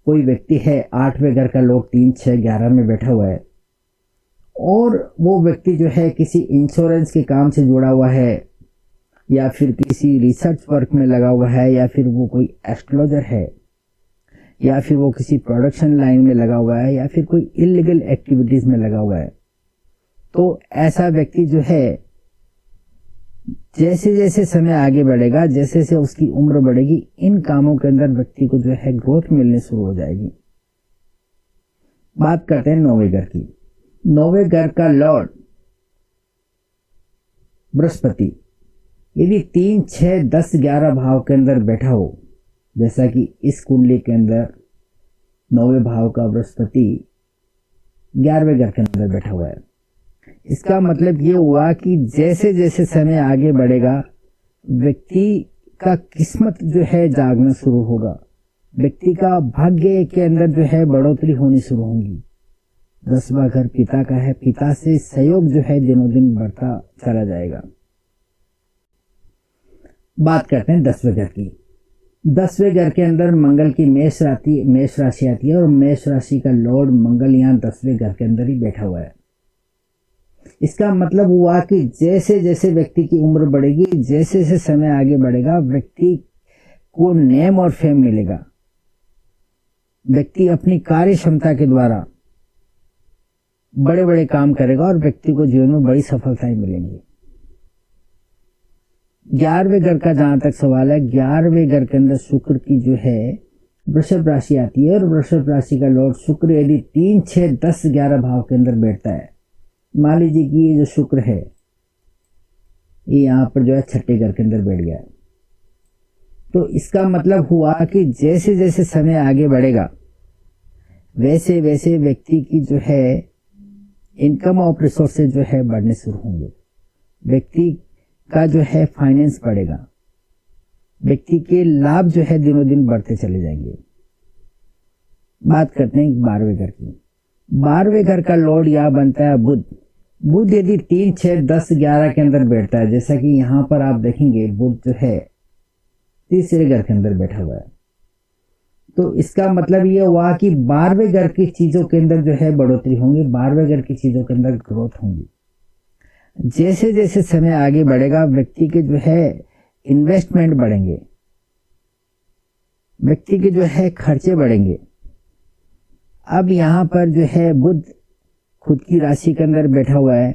कोई व्यक्ति है 8वें घर का लोग 3, 6, 11 में बैठा हुआ है और वो व्यक्ति जो है किसी इंश्योरेंस के काम से जुड़ा हुआ है या फिर किसी रिसर्च वर्क में लगा हुआ है या फिर वो कोई एस्ट्रोलॉजर है या फिर वो किसी प्रोडक्शन लाइन में लगा हुआ है या फिर कोई इलीगल एक्टिविटीज में लगा हुआ है। तो ऐसा व्यक्ति जो है जैसे जैसे समय आगे बढ़ेगा, जैसे जैसे उसकी उम्र बढ़ेगी, इन कामों के अंदर व्यक्ति को जो है ग्रोथ मिलने शुरू हो जाएगी। बात करते हैं 9वें घर की। 9वें घर का लॉर्ड बृहस्पति यदि 3, 6, 10, 11 भाव के अंदर बैठा हो, जैसा कि इस कुंडली के अंदर 9वें भाव का बृहस्पति 11वें घर के अंदर बैठा हुआ है, इसका मतलब ये हुआ कि जैसे जैसे समय आगे बढ़ेगा व्यक्ति का किस्मत जो है जागना शुरू होगा, व्यक्ति का भाग्य के अंदर जो है बढ़ोतरी होनी शुरू होगी। 10वां घर पिता का है, पिता से सहयोग जो है दिनों दिन बढ़ता चला जाएगा। बात करते हैं 10वें घर की। 10वें घर के अंदर मंगल की मेष राशि आती है और मेष राशि का लॉर्ड मंगल यहाँ 10वें घर के अंदर ही बैठा हुआ है। इसका मतलब हुआ कि जैसे जैसे व्यक्ति की उम्र बढ़ेगी, जैसे जैसे समय आगे बढ़ेगा, व्यक्ति को नेम और फेम मिलेगा। व्यक्ति अपनी कार्य क्षमता के द्वारा बड़े बड़े काम करेगा और व्यक्ति को जीवन में बड़ी सफलताएं मिलेंगी। 11वें घर का जहां तक सवाल है, 11वें घर के अंदर शुक्र की जो है वृषभ राशि आती है और वृषभ राशि का लॉर्ड शुक्र यदि 3, 6, 10, 11 भाव के अंदर बैठता है, मान लीजिए कि ये जो शुक्र है ये यहाँ पर जो है 6ठे घर के अंदर बैठ गया है, तो इसका मतलब हुआ कि जैसे जैसे समय आगे बढ़ेगा वैसे वैसे व्यक्ति की जो है इनकम ऑफ रिसोर्सेज जो है बढ़ने शुरू होंगे। व्यक्ति का जो है फाइनेंस बढ़ेगा, व्यक्ति के लाभ जो है दिनों दिन बढ़ते चले जाएंगे। बात करते हैं 12वें घर की। 12वें घर का लॉर्ड यहाँ बनता है बुध। बुध यदि 3, 6, 10, 11 के अंदर बैठता है, जैसा कि यहाँ पर आप देखेंगे बुध जो है 3रे घर के अंदर बैठा हुआ है, तो इसका मतलब ये हुआ कि 12वें घर की चीजों के अंदर जो है बढ़ोतरी होंगी, 12वें घर की चीजों के अंदर ग्रोथ होंगी। जैसे जैसे समय आगे बढ़ेगा व्यक्ति के जो है इन्वेस्टमेंट बढ़ेंगे, व्यक्ति के जो है खर्चे बढ़ेंगे। अब यहाँ पर जो है बुध खुद की राशि के अंदर बैठा हुआ है,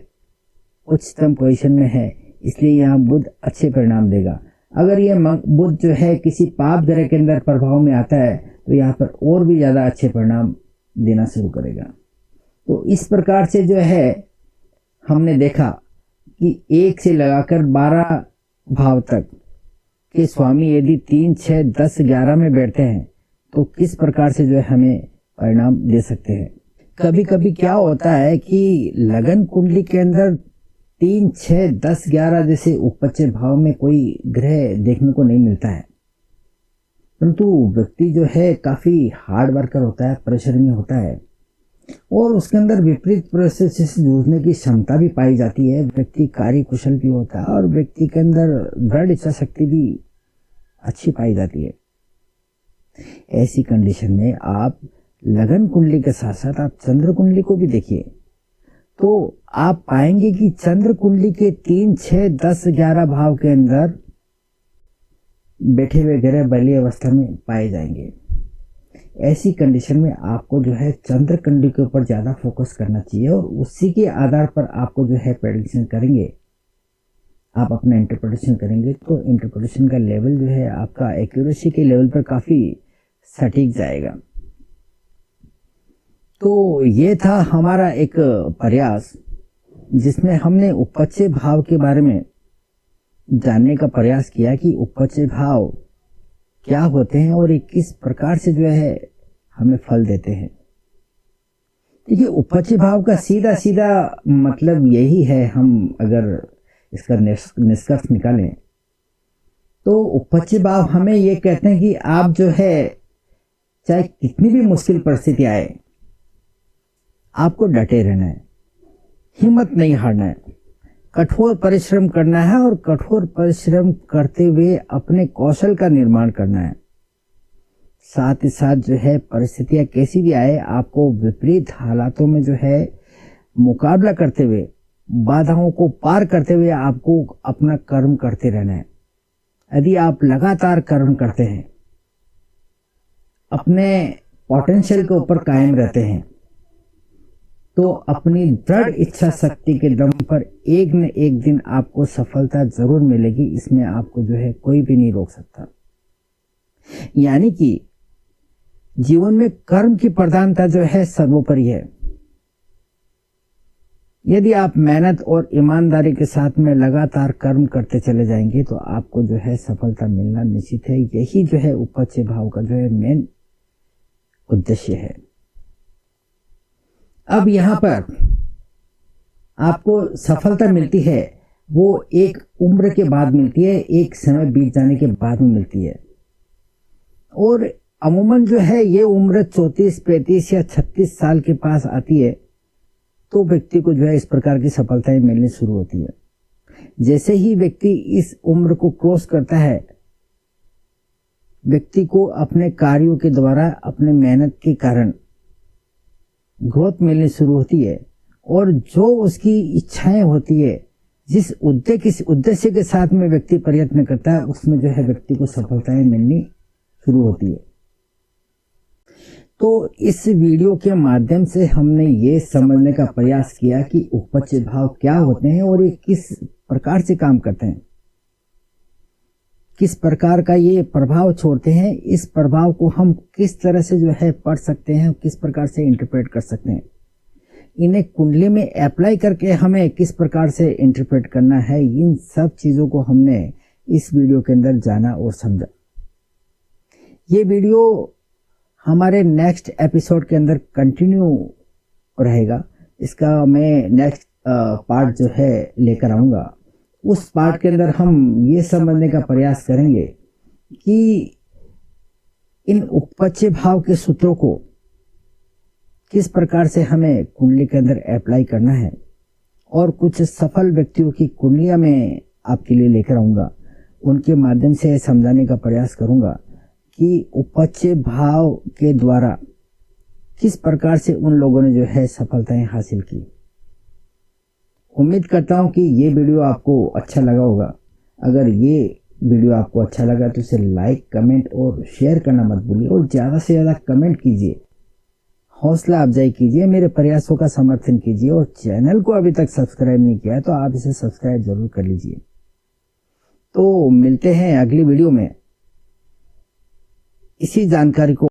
उच्चतम पोजीशन में है, इसलिए यहाँ बुध अच्छे परिणाम देगा। अगर ये बुध जो है किसी पाप ग्रह के अंदर प्रभाव में आता है तो यहाँ पर और भी ज्यादा अच्छे परिणाम देना शुरू करेगा। तो इस प्रकार से जो है हमने देखा कि 1 से लगाकर 12 भाव तक के स्वामी यदि 3, 6, 10, 11 में बैठते हैं तो किस प्रकार से जो है हमें परिणाम दे सकते हैं। कभी कभी क्या होता है कि लगन कुंडली के अंदर 3, 6, 10, 11 जैसे उपच्चय भाव में कोई ग्रह देखने को नहीं मिलता है, परंतु व्यक्ति जो है काफी हार्ड वर्कर होता है, परिश्रमी होता है और उसके अंदर विपरीत परिस्थिति से जूझने की क्षमता भी पाई जाती है। व्यक्ति कार्य कुशल भी होता है और व्यक्ति के अंदर दृढ़ इच्छा शक्ति भी अच्छी पाई जाती है। ऐसी कंडीशन में आप लगन कुंडली के साथ साथ आप चंद्र कुंडली को भी देखिए तो आप पाएंगे कि चंद्र कुंडली के 3, 6, 10, 11 भाव के अंदर बैठे हुए ग्रह बली अवस्था में पाए जाएंगे। ऐसी कंडीशन में आपको जो है चंद्र कुंडली के ऊपर ज़्यादा फोकस करना चाहिए और उसी के आधार पर आपको जो है प्रेडिक्शन करेंगे, आप अपना इंटरप्रिटेशन करेंगे तो इंटरप्रिटेशन का लेवल जो है आपका एक्यूरेसी के लेवल पर काफ़ी सटीक जाएगा। तो ये था हमारा एक प्रयास जिसमें हमने उपपच्य भाव के बारे में जानने का प्रयास किया कि उपपच्य भाव क्या होते हैं और ये किस प्रकार से जो है हमें फल देते हैं। देखिए, उपपच्य भाव का सीधा सीधा मतलब यही है, हम अगर इसका निष्कर्ष निकालें तो उपपच्य भाव हमें ये कहते हैं कि आप जो है चाहे कितनी भी मुश्किल परिस्थिति आए, आपको डटे रहना है, हिम्मत नहीं हारना है, कठोर परिश्रम करना है और कठोर परिश्रम करते हुए अपने कौशल का निर्माण करना है। साथ ही साथ जो है परिस्थितियां कैसी भी आए, आपको विपरीत हालातों में जो है मुकाबला करते हुए, बाधाओं को पार करते हुए आपको अपना कर्म करते रहना है। यदि आप लगातार कर्म करते हैं, अपने पोटेंशियल के ऊपर कायम रहते हैं, तो अपनी दृढ़ इच्छा शक्ति के दम पर एक न एक दिन आपको सफलता जरूर मिलेगी। इसमें आपको जो है कोई भी नहीं रोक सकता। यानी कि जीवन में कर्म की प्रधानता जो है सर्वोपरि है। यदि आप मेहनत और ईमानदारी के साथ में लगातार कर्म करते चले जाएंगे तो आपको जो है सफलता मिलना निश्चित है। यही जो है उपपच्य भाव का जो है मेन उद्देश्य है। अब यहाँ पर आपको सफलता मिलती है, वो एक उम्र के बाद मिलती है, एक समय बीत जाने के बाद में मिलती है। और अमूमन जो है ये उम्र 34, 35 या 36 साल के पास आती है तो व्यक्ति को जो है इस प्रकार की सफलताएं मिलनी शुरू होती है। जैसे ही व्यक्ति इस उम्र को क्रॉस करता है, व्यक्ति को अपने कार्यों के द्वारा, अपने मेहनत के कारण ग्रोथ मिलनी शुरू होती है और जो उसकी इच्छाएं होती है, जिस उद्देश्य के साथ में व्यक्ति प्रयत्न करता है, उसमें जो है व्यक्ति को सफलताएं मिलनी शुरू होती है। तो इस वीडियो के माध्यम से हमने ये समझने का प्रयास किया कि उपपच्य भाव क्या होते हैं और ये किस प्रकार से काम करते हैं, किस प्रकार का ये प्रभाव छोड़ते हैं, इस प्रभाव को हम किस तरह से जो है पढ़ सकते हैं, किस प्रकार से इंटरप्रेट कर सकते हैं, इन्हें कुंडली में अप्लाई करके हमें किस प्रकार से इंटरप्रेट करना है, इन सब चीज़ों को हमने इस वीडियो के अंदर जाना और समझा। ये वीडियो हमारे नेक्स्ट एपिसोड के अंदर कंटिन्यू रहेगा। इसका मैं नेक्स्ट पार्ट जो है लेकर आऊँगा। उस पार्ट के अंदर हम ये समझने का प्रयास करेंगे कि इन उपपच्य भाव के सूत्रों को किस प्रकार से हमें कुंडली के अंदर अप्लाई करना है और कुछ सफल व्यक्तियों की कुंडलियां मैं आपके लिए लेकर आऊँगा। उनके माध्यम से समझाने का प्रयास करूँगा कि उपपच्य भाव के द्वारा किस प्रकार से उन लोगों ने जो है सफलताएं हासिल की। उम्मीद करता हूं कि ये वीडियो आपको अच्छा लगा होगा। अगर ये वीडियो आपको अच्छा लगा तो इसे लाइक, कमेंट और शेयर करना मत भूलिए और ज़्यादा से ज़्यादा कमेंट कीजिए, हौसला अफजाई कीजिए, मेरे प्रयासों का समर्थन कीजिए और चैनल को अभी तक सब्सक्राइब नहीं किया है तो आप इसे सब्सक्राइब जरूर कर लीजिए। तो मिलते हैं अगली वीडियो में इसी जानकारी को